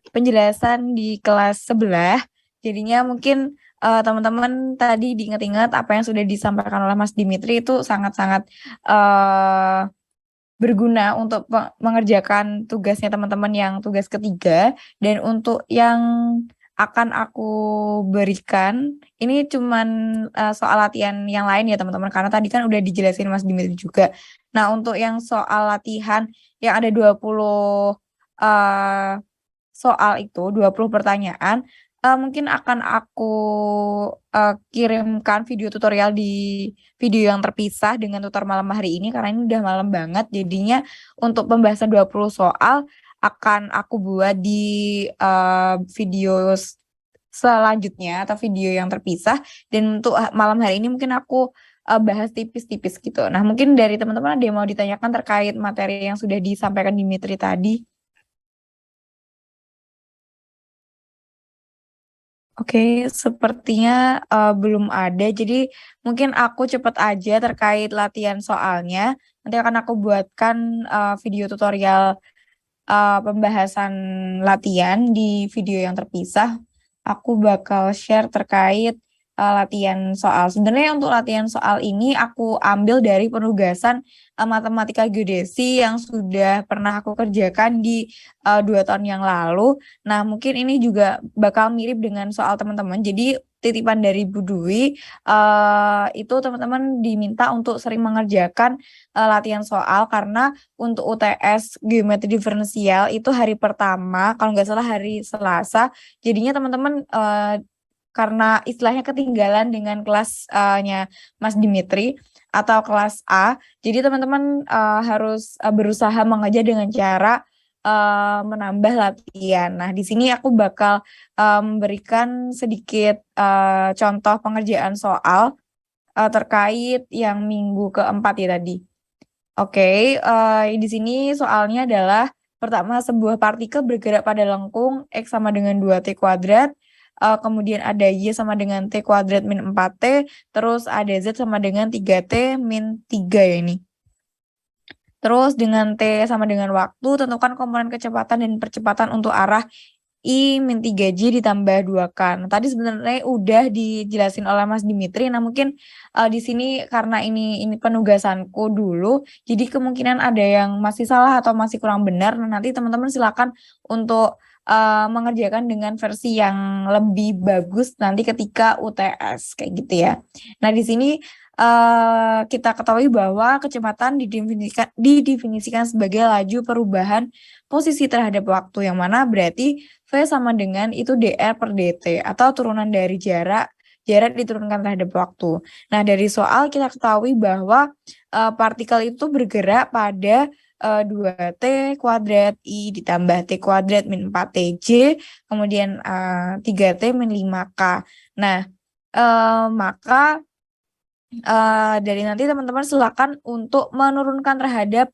penjelasan di kelas sebelah. Jadinya mungkin teman-teman tadi diingat-ingat apa yang sudah disampaikan oleh Mas Dimitri itu sangat-sangat berguna untuk mengerjakan tugasnya teman-teman yang tugas ketiga. Dan untuk yang akan aku berikan, ini cuman soal latihan yang lain ya teman-teman, karena tadi kan udah dijelasin Mas Dimitri juga. Nah, untuk yang soal latihan yang ada 20 soal itu, 20 pertanyaan, mungkin akan aku kirimkan video tutorial di video yang terpisah dengan tutor malam hari ini, karena ini udah malam banget. Jadinya untuk pembahasan 20 soal akan aku buat di video selanjutnya atau video yang terpisah. Dan untuk malam hari ini mungkin aku bahas tipis-tipis gitu. Nah, mungkin dari teman-teman ada yang mau ditanyakan terkait materi yang sudah disampaikan Dimitri tadi? Oke, sepertinya belum ada. Jadi mungkin aku cepet aja terkait latihan soalnya. Nanti akan aku buatkan video tutorial pembahasan latihan di video yang terpisah. Aku bakal share terkait latihan soal. Sebenarnya untuk latihan soal ini aku ambil dari penugasan matematika geodesi yang sudah pernah aku kerjakan di 2 tahun yang lalu. Nah, mungkin ini juga bakal mirip dengan soal teman-teman. Jadi titipan dari Bu Dwi itu teman-teman diminta untuk sering mengerjakan latihan soal karena untuk UTS geometri diferensial itu hari pertama kalau nggak salah hari Selasa. Jadinya teman-teman karena istilahnya ketinggalan dengan kelasnya Mas Dimitri atau kelas A, jadi teman-teman harus berusaha mengajar dengan cara menambah latihan. Nah, di sini aku bakal memberikan sedikit contoh pengerjaan soal terkait yang minggu keempat ya tadi. Oke, di sini soalnya adalah pertama sebuah partikel bergerak pada lengkung X sama dengan 2T kuadrat, kemudian ada Y sama dengan T kuadrat min 4T, terus ada Z sama dengan 3T min 3 ya ini. Terus dengan T sama dengan waktu, tentukan komponen kecepatan dan percepatan untuk arah I min 3J ditambah 2K. Nah, tadi sebenarnya udah dijelasin oleh Mas Dimitri. Nah, mungkin di sini karena ini penugasanku dulu, jadi kemungkinan ada yang masih salah atau masih kurang benar. Nah, nanti teman-teman silakan untuk mengerjakan dengan versi yang lebih bagus nanti ketika UTS kayak gitu ya. Nah, di sini kita ketahui bahwa kecepatan didefinisikan sebagai laju perubahan posisi terhadap waktu, yang mana berarti V sama dengan itu dr per dt atau turunan dari jarak diturunkan terhadap waktu. Nah, dari soal kita ketahui bahwa partikel itu bergerak pada 2T kuadrat I ditambah T kuadrat min 4TJ, kemudian 3T min 5K. Nah, maka dari nanti teman-teman silakan untuk menurunkan terhadap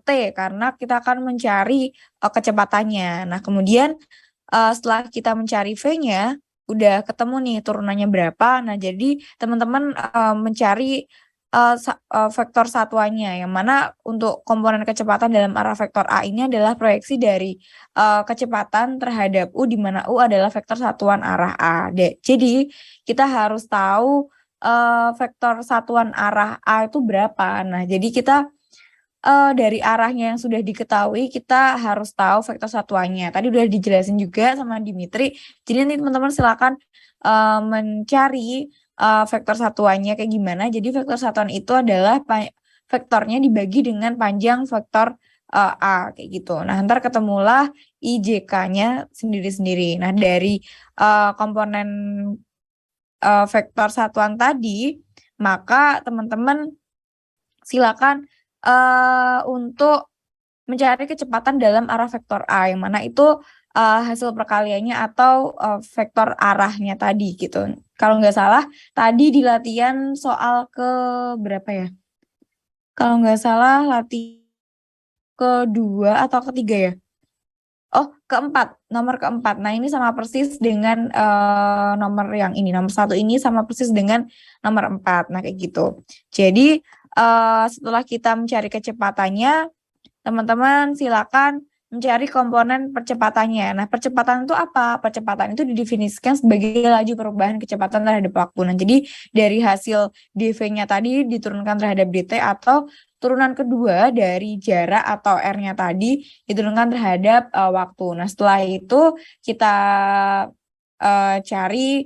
T karena kita akan mencari kecepatannya. Nah, kemudian setelah kita mencari V-nya, udah ketemu nih turunannya berapa. Nah, jadi teman-teman mencari vektor satuannya, yang mana untuk komponen kecepatan dalam arah vektor A ini adalah proyeksi dari kecepatan terhadap U, di mana U adalah vektor satuan arah A. Jadi kita harus tahu vektor satuan arah A itu berapa. Nah, jadi kita dari arahnya yang sudah diketahui, kita harus tahu vektor satuannya. Tadi udah dijelasin juga sama Dimitri. Jadi nanti teman-teman silakan mencari vektor satuannya kayak gimana. Jadi vektor satuan itu adalah vektornya dibagi dengan panjang vektor A kayak gitu. Nah, ntar ketemulah IJK-nya sendiri-sendiri. Nah, dari komponen vektor satuan tadi, maka teman-teman silakan untuk mencari kecepatan dalam arah vektor A, yang mana itu hasil perkaliannya atau vektor arahnya tadi gitu. Kalau nggak salah tadi di latihan soal ke berapa ya? Kalau nggak salah kedua atau ketiga ya? Oh, nomor keempat. Nah, ini sama persis dengan nomor yang ini, nomor 1 ini sama persis dengan nomor 4. Nah, kayak gitu. Jadi setelah kita mencari kecepatannya, teman-teman silakan mencari komponen percepatannya. Nah, percepatan itu apa? Percepatan itu didefinisikan sebagai laju perubahan kecepatan terhadap waktu. Nah, jadi dari hasil dv-nya tadi diturunkan terhadap dt, atau turunan kedua dari jarak atau r-nya tadi diturunkan terhadap waktu. Nah, setelah itu kita cari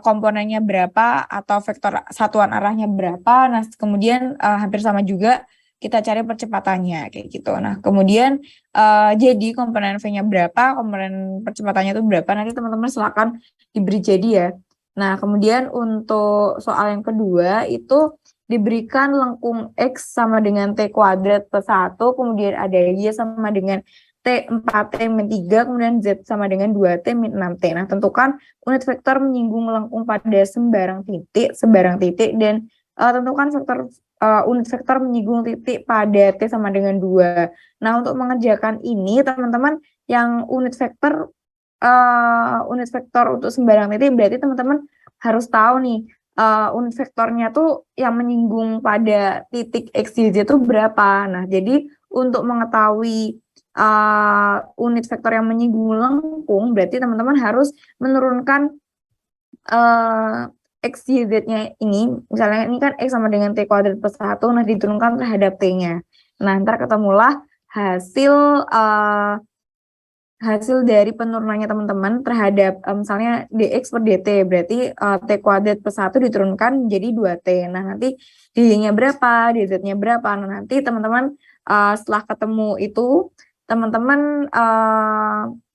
komponennya berapa atau vektor satuan arahnya berapa. Nah, kemudian hampir sama juga kita cari percepatannya kayak gitu. Nah, kemudian jadi komponen V-nya berapa, komponen percepatannya itu berapa, nanti teman-teman silakan diberi jadi ya. Nah, kemudian untuk soal yang kedua itu diberikan lengkung X sama dengan T kuadrat plus 1, kemudian ada Y sama dengan T 4T min 3, kemudian Z sama dengan 2T min 6T. Nah, tentukan unit vektor menyinggung lengkung pada sembarang titik, dan tentukan unit vektor menyinggung titik pada T sama dengan 2. Nah, untuk mengerjakan ini, teman-teman yang unit vektor untuk sembarang titik, berarti teman-teman harus tahu nih, unit vektornya tuh yang menyinggung pada titik X, Y, Z itu berapa. Nah, jadi untuk mengetahui unit vektor yang menyinggung lengkung, berarti teman-teman harus menurunkan X, Y, Z-nya ini, misalnya ini kan X sama dengan T kuadrat plus 1, nah diturunkan terhadap T-nya. Nah, ntar ketemulah hasil hasil dari penurunannya teman-teman terhadap misalnya dx per dt, berarti t kuadrat plus 1 diturunkan menjadi 2t. Nah, nanti d-nya berapa, dz-nya berapa. Nah, nanti teman-teman setelah ketemu itu, teman-teman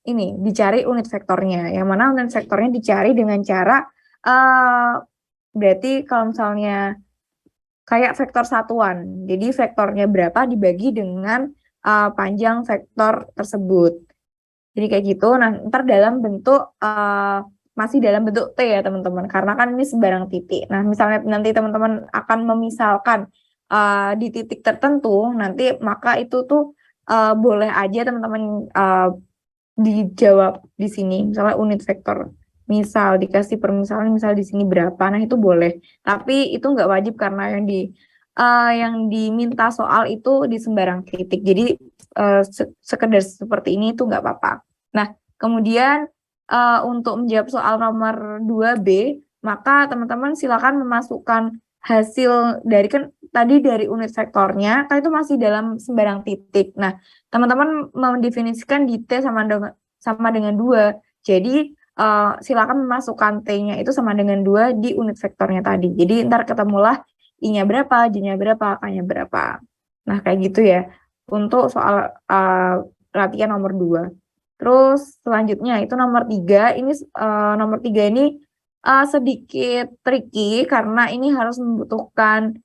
ini dicari unit vektornya. Yang mana unit vektornya dicari dengan cara berarti kalau misalnya kayak vektor satuan. Jadi vektornya berapa dibagi dengan panjang vektor tersebut. Jadi kayak gitu. Nah, ntar dalam bentuk masih dalam bentuk T ya teman-teman. Karena kan ini sembarang titik. Nah, misalnya nanti teman-teman akan memisalkan di titik tertentu, nanti maka itu tuh boleh aja teman-teman dijawab di sini. Misalnya unit vektor. Misal dikasih permisalan misal di sini berapa. Nah, itu boleh. Tapi itu nggak wajib karena yang diminta soal itu di sembarang titik. Jadi sekedar seperti ini itu nggak apa-apa. Nah, kemudian untuk menjawab soal nomor 2B, maka teman-teman silakan memasukkan hasil dari kan tadi dari unit vektornya, kan itu masih dalam sembarang titik. Nah, teman-teman mendefinisikan di T sama dengan 2. Jadi silakan memasukkan T-nya itu sama dengan 2 di unit vektornya tadi. Jadi ntar ketemulah I-nya berapa, J-nya berapa, K-nya berapa. Nah, kayak gitu ya. Untuk soal latihan nomor 2. Terus selanjutnya itu nomor 3. Ini nomor 3 ini sedikit tricky karena ini harus membutuhkan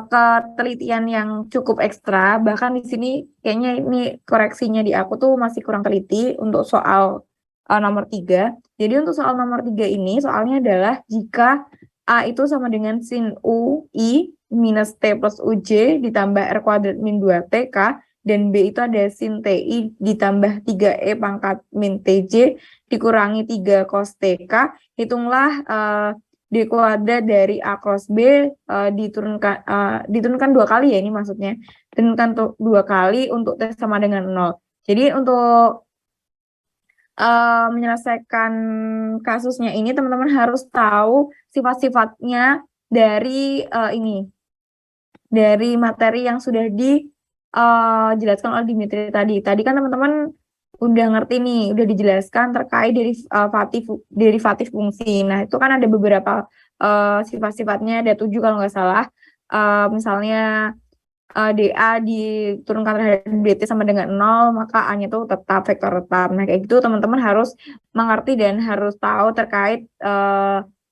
ketelitian yang cukup ekstra. Bahkan di sini kayaknya ini koreksinya di aku tuh masih kurang teliti untuk soal nomor 3. Jadi untuk soal nomor 3 ini soalnya adalah jika A itu sama dengan sin U I minus T plus UJ ditambah R kuadrat min 2TK, dan B itu ada sin TI ditambah 3E pangkat min TJ dikurangi 3 cos TK, hitunglah D kuadrat dari A cross B diturunkan 2 kali ya, ini maksudnya diturunkan 2 kali untuk T sama dengan 0. Jadi untuk menyelesaikan kasusnya ini teman-teman harus tahu sifat-sifatnya dari ini, dari materi yang sudah dijelaskan oleh Dimitri tadi. Tadi kan teman-teman udah ngerti nih, udah dijelaskan terkait derivatif fungsi. Nah, itu kan ada beberapa sifat-sifatnya, ada 7 kalau nggak salah. Misalnya DA diturunkan terhadap DT sama dengan 0, maka A-nya itu tetap vektor tetap. Nah, kayak gitu teman-teman harus mengerti dan harus tahu terkait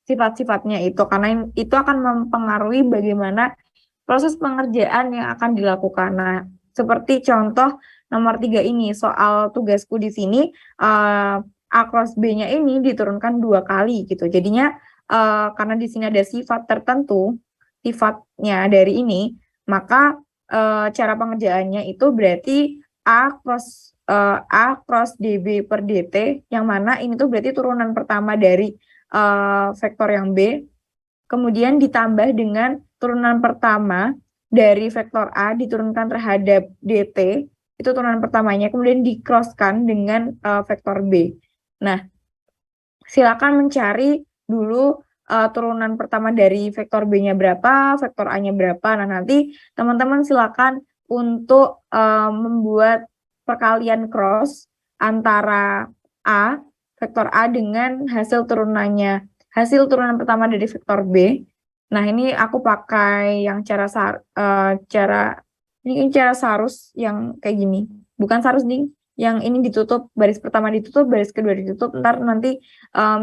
sifat-sifatnya itu, karena itu akan mempengaruhi bagaimana proses pengerjaan yang akan dilakukan. Nah, seperti contoh nomor 3 ini, soal tugasku di sini, A cross B-nya ini diturunkan 2 kali gitu. Jadinya karena di sini ada sifat tertentu, sifatnya dari ini, maka cara pengerjaannya itu berarti A cross DB per DT, yang mana ini tuh berarti turunan pertama dari vektor yang B, kemudian ditambah dengan turunan pertama dari vektor A diturunkan terhadap DT, itu turunan pertamanya, kemudian di-crosskan dengan vektor B. Nah, silakan mencari dulu turunan pertama dari vektor B-nya berapa, vektor A-nya berapa. Nah, nanti teman-teman silakan untuk membuat perkalian cross antara vektor A dengan hasil turunannya, hasil turunan pertama dari vektor B. Nah, ini aku pakai yang cara sarus yang kayak gini. Bukan sarus ding, yang ini ditutup, baris pertama ditutup, baris kedua ditutup, ntar nanti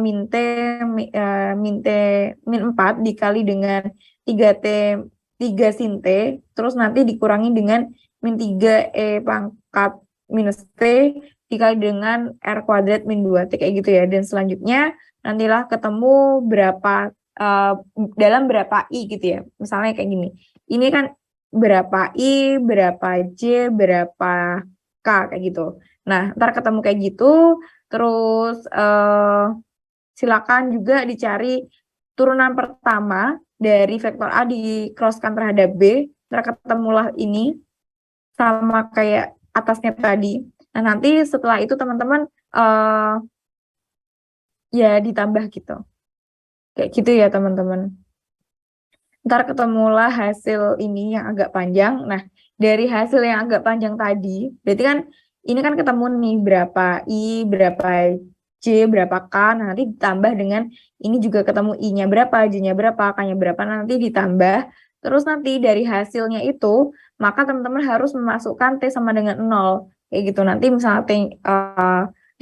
min 4 dikali dengan 3T 3 sin T, terus nanti dikurangi dengan min 3E pangkat minus T dikali dengan R kuadrat min 2T, kayak gitu ya. Dan selanjutnya nantilah ketemu berapa dalam berapa I gitu ya. Misalnya kayak gini, ini kan berapa I, berapa J, berapa K, kayak gitu. Nah, ntar ketemu kayak gitu, terus silakan juga dicari turunan pertama dari vektor A di-crosskan terhadap B, ntar ketemulah ini, sama kayak atasnya tadi. Nah, nanti setelah itu teman-teman ya ditambah gitu. Kayak gitu ya teman-teman. Ntar ketemulah hasil ini yang agak panjang. Nah, dari hasil yang agak panjang tadi, berarti kan ini kan ketemu nih berapa I, berapa J, berapa K, nah, nanti ditambah dengan ini juga ketemu I-nya berapa, J-nya berapa, K-nya berapa, nanti ditambah. Terus nanti dari hasilnya itu, maka teman-teman harus memasukkan T sama dengan 0. Kayak gitu. Nanti misalnya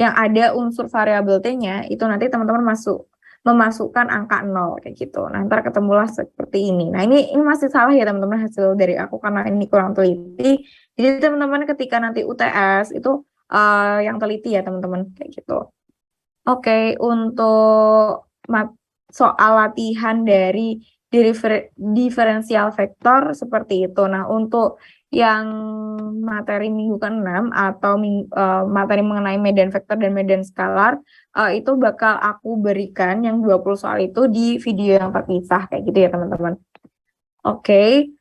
yang ada unsur variabel T-nya, itu nanti teman-teman memasukkan angka 0 kayak gitu. Nah, ntar ketemulah seperti ini. Nah, ini masih salah ya teman-teman hasil dari aku karena ini kurang teliti. Jadi teman-teman ketika nanti UTS itu yang teliti ya teman-teman kayak gitu. Oke, untuk soal latihan dari diferensial vektor seperti itu. Nah, untuk yang materi minggu ke-6 atau materi mengenai medan vektor dan medan skalar, itu bakal aku berikan yang 20 soal itu di video yang terpisah kayak gitu ya teman-teman. Oke.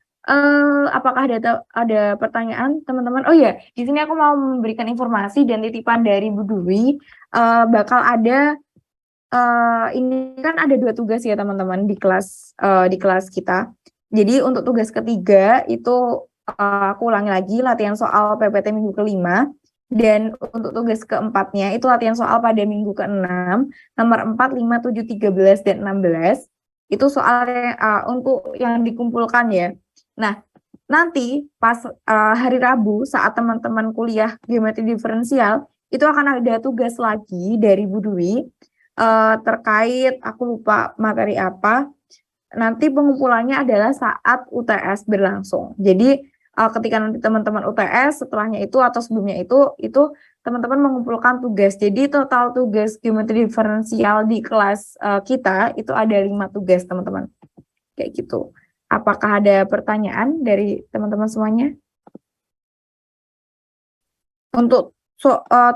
Apakah ada pertanyaan teman-teman? Oh iya, di sini aku mau memberikan informasi dan titipan dari Bu Dwi. Bakal ada ini kan ada 2 tugas ya teman-teman di kelas kita. Jadi untuk tugas ketiga itu aku ulangi lagi latihan soal PPT minggu ke-5, dan untuk tugas keempatnya itu latihan soal pada minggu ke-6 nomor 4, 5, 7, 13 dan 16. Itu soal untuk yang dikumpulkan ya. Nah, nanti pas hari Rabu saat teman-teman kuliah geometri diferensial itu akan ada tugas lagi dari Bu Dwi terkait aku lupa materi apa. Nanti pengumpulannya adalah saat UTS berlangsung. Jadi ketika nanti teman-teman UTS setelahnya itu atau sebelumnya itu teman-teman mengumpulkan tugas. Jadi total tugas geometri diferensial di kelas kita itu ada 5 tugas teman-teman. Kayak gitu. Apakah ada pertanyaan dari teman-teman semuanya? Untuk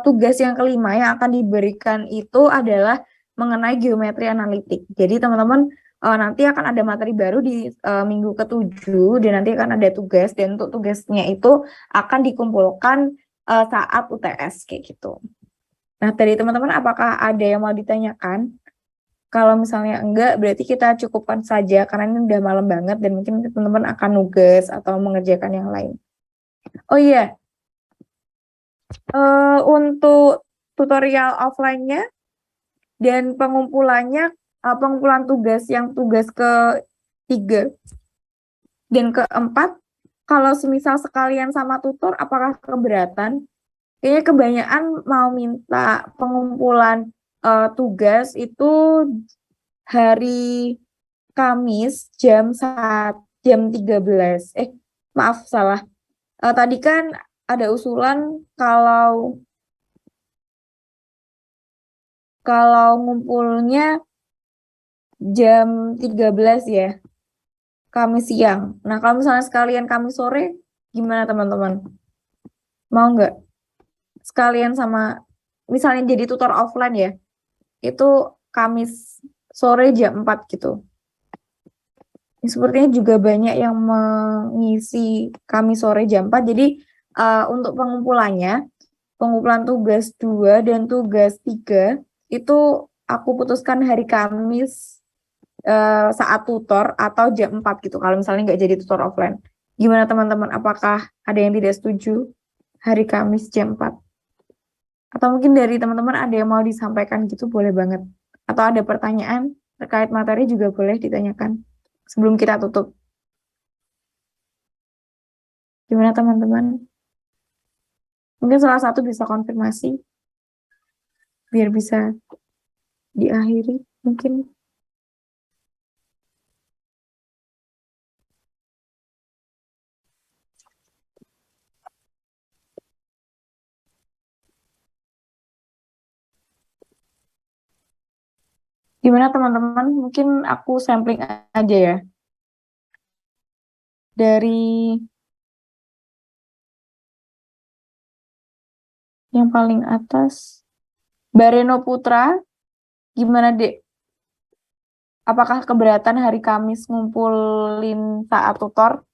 tugas yang kelima yang akan diberikan itu adalah mengenai geometri analitik. Jadi teman-teman nanti akan ada materi baru di minggu ke-7 dan nanti akan ada tugas, dan untuk tugasnya itu akan dikumpulkan saat UTS kayak gitu. Nah, dari teman-teman apakah ada yang mau ditanyakan? Kalau misalnya enggak, berarti kita cukupkan saja karena ini udah malam banget dan mungkin teman-teman akan nugas atau mengerjakan yang lain. Oh iya, untuk tutorial offline-nya dan pengumpulannya, pengumpulan tugas yang tugas ke-3 dan ke-4, kalau semisal sekalian sama tutor, apakah keberatan? Kayaknya kebanyakan mau minta pengumpulan tugas itu hari Kamis jam 13. Maaf salah. Tadi kan ada usulan kalau ngumpulnya jam 13 ya, Kamis siang. Nah, kalau misalnya sekalian Kamis sore, gimana teman-teman? Mau nggak? Sekalian sama, misalnya jadi tutor offline ya, itu Kamis sore jam 4 gitu. Ini sepertinya juga banyak yang mengisi Kamis sore jam 4, jadi untuk pengumpulan tugas 2 dan tugas 3, itu aku putuskan hari Kamis saat tutor atau jam 4 gitu, kalau misalnya nggak jadi tutor offline. Gimana teman-teman, apakah ada yang tidak setuju hari Kamis jam 4? Atau mungkin dari teman-teman ada yang mau disampaikan gitu, boleh banget. Atau ada pertanyaan terkait materi juga boleh ditanyakan sebelum kita tutup. Gimana teman-teman? Mungkin salah satu bisa konfirmasi biar bisa diakhiri mungkin. Gimana teman-teman? Mungkin aku sampling aja ya. Dari yang paling atas, Bareno Putra, gimana Dek? Apakah keberatan hari Kamis ngumpulin saat tutor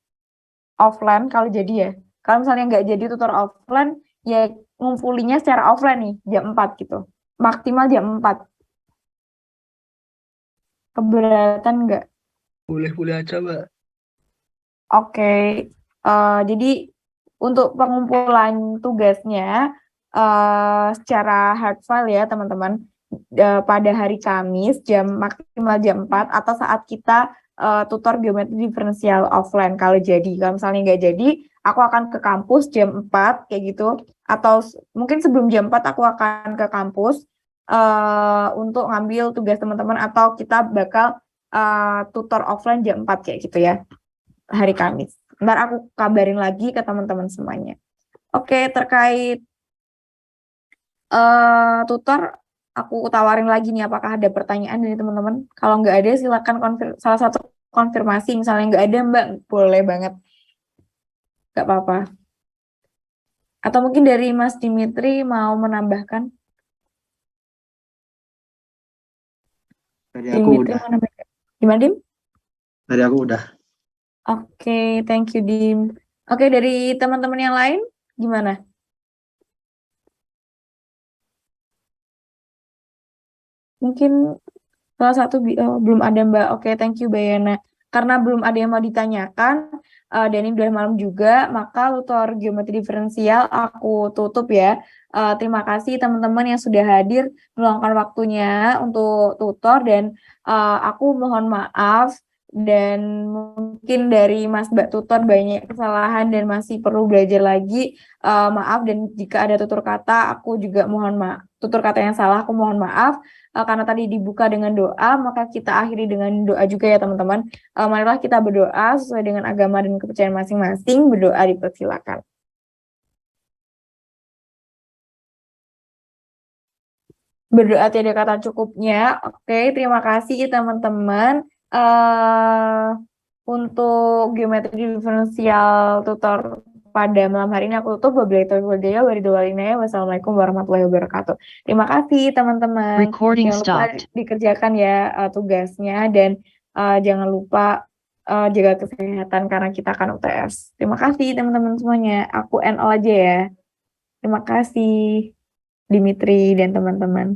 offline kalau jadi ya? Kalau misalnya nggak jadi tutor offline, ya ngumpulinya secara offline nih, jam 4 gitu. Maksimal jam 4. Keberatan nggak? Boleh-boleh aja, Mbak. Oke, jadi untuk pengumpulan tugasnya secara hard file ya teman-teman, pada hari Kamis maksimal jam 4 atau saat kita tutor geometri diferensial offline kalau misalnya nggak jadi, aku akan ke kampus jam 4 kayak gitu, atau mungkin sebelum jam 4 aku akan ke kampus untuk ngambil tugas teman-teman, atau kita bakal tutor offline jam 4 kayak gitu ya, hari Kamis. Ntar aku kabarin lagi ke teman-teman semuanya. Oke, terkait tutor, aku tawarin lagi nih apakah ada pertanyaan dari teman-teman. Kalau nggak ada, silakan salah satu konfirmasi. Misalnya nggak ada, Mbak, boleh banget. Nggak apa-apa. Atau mungkin dari Mas Dimitri mau menambahkan? Dari aku Dimitri udah. mau menambahkan? Gimana, Dim? Dari aku udah. Oke, thank you, Dim. Oke, dari teman-teman yang lain, gimana? Mungkin salah satu belum ada, Mbak. Oke, thank you, Bayana. Karena belum ada yang mau ditanyakan, dan ini udah malam juga, maka tutor geometri diferensial aku tutup ya. Terima kasih teman-teman yang sudah hadir meluangkan waktunya untuk tutor, dan aku mohon maaf dan mungkin dari Mas Mbak tutor banyak kesalahan dan masih perlu belajar lagi. Maaf, dan jika ada tutur kata aku juga mohon maaf. Tutur kata yang salah aku mohon maaf. Karena tadi dibuka dengan doa, maka kita akhiri dengan doa juga ya teman-teman. Marilah kita berdoa sesuai dengan agama dan kepercayaan masing-masing. Berdoa dipersilakan. Berdoa tiada kata cukupnya. Oke, terima kasih teman-teman. Untuk geometri diferensial tutor pada malam hari ini aku tutup. Wassalamualaikum warahmatullahi wabarakatuh. Terima kasih teman-teman. Recording Jangan lupa stopped. dikerjakan ya tugasnya, dan jangan lupa jaga kesehatan karena kita akan UTS. Terima kasih teman-teman semuanya. Aku end all aja ya. Terima kasih Dimitri dan teman-teman.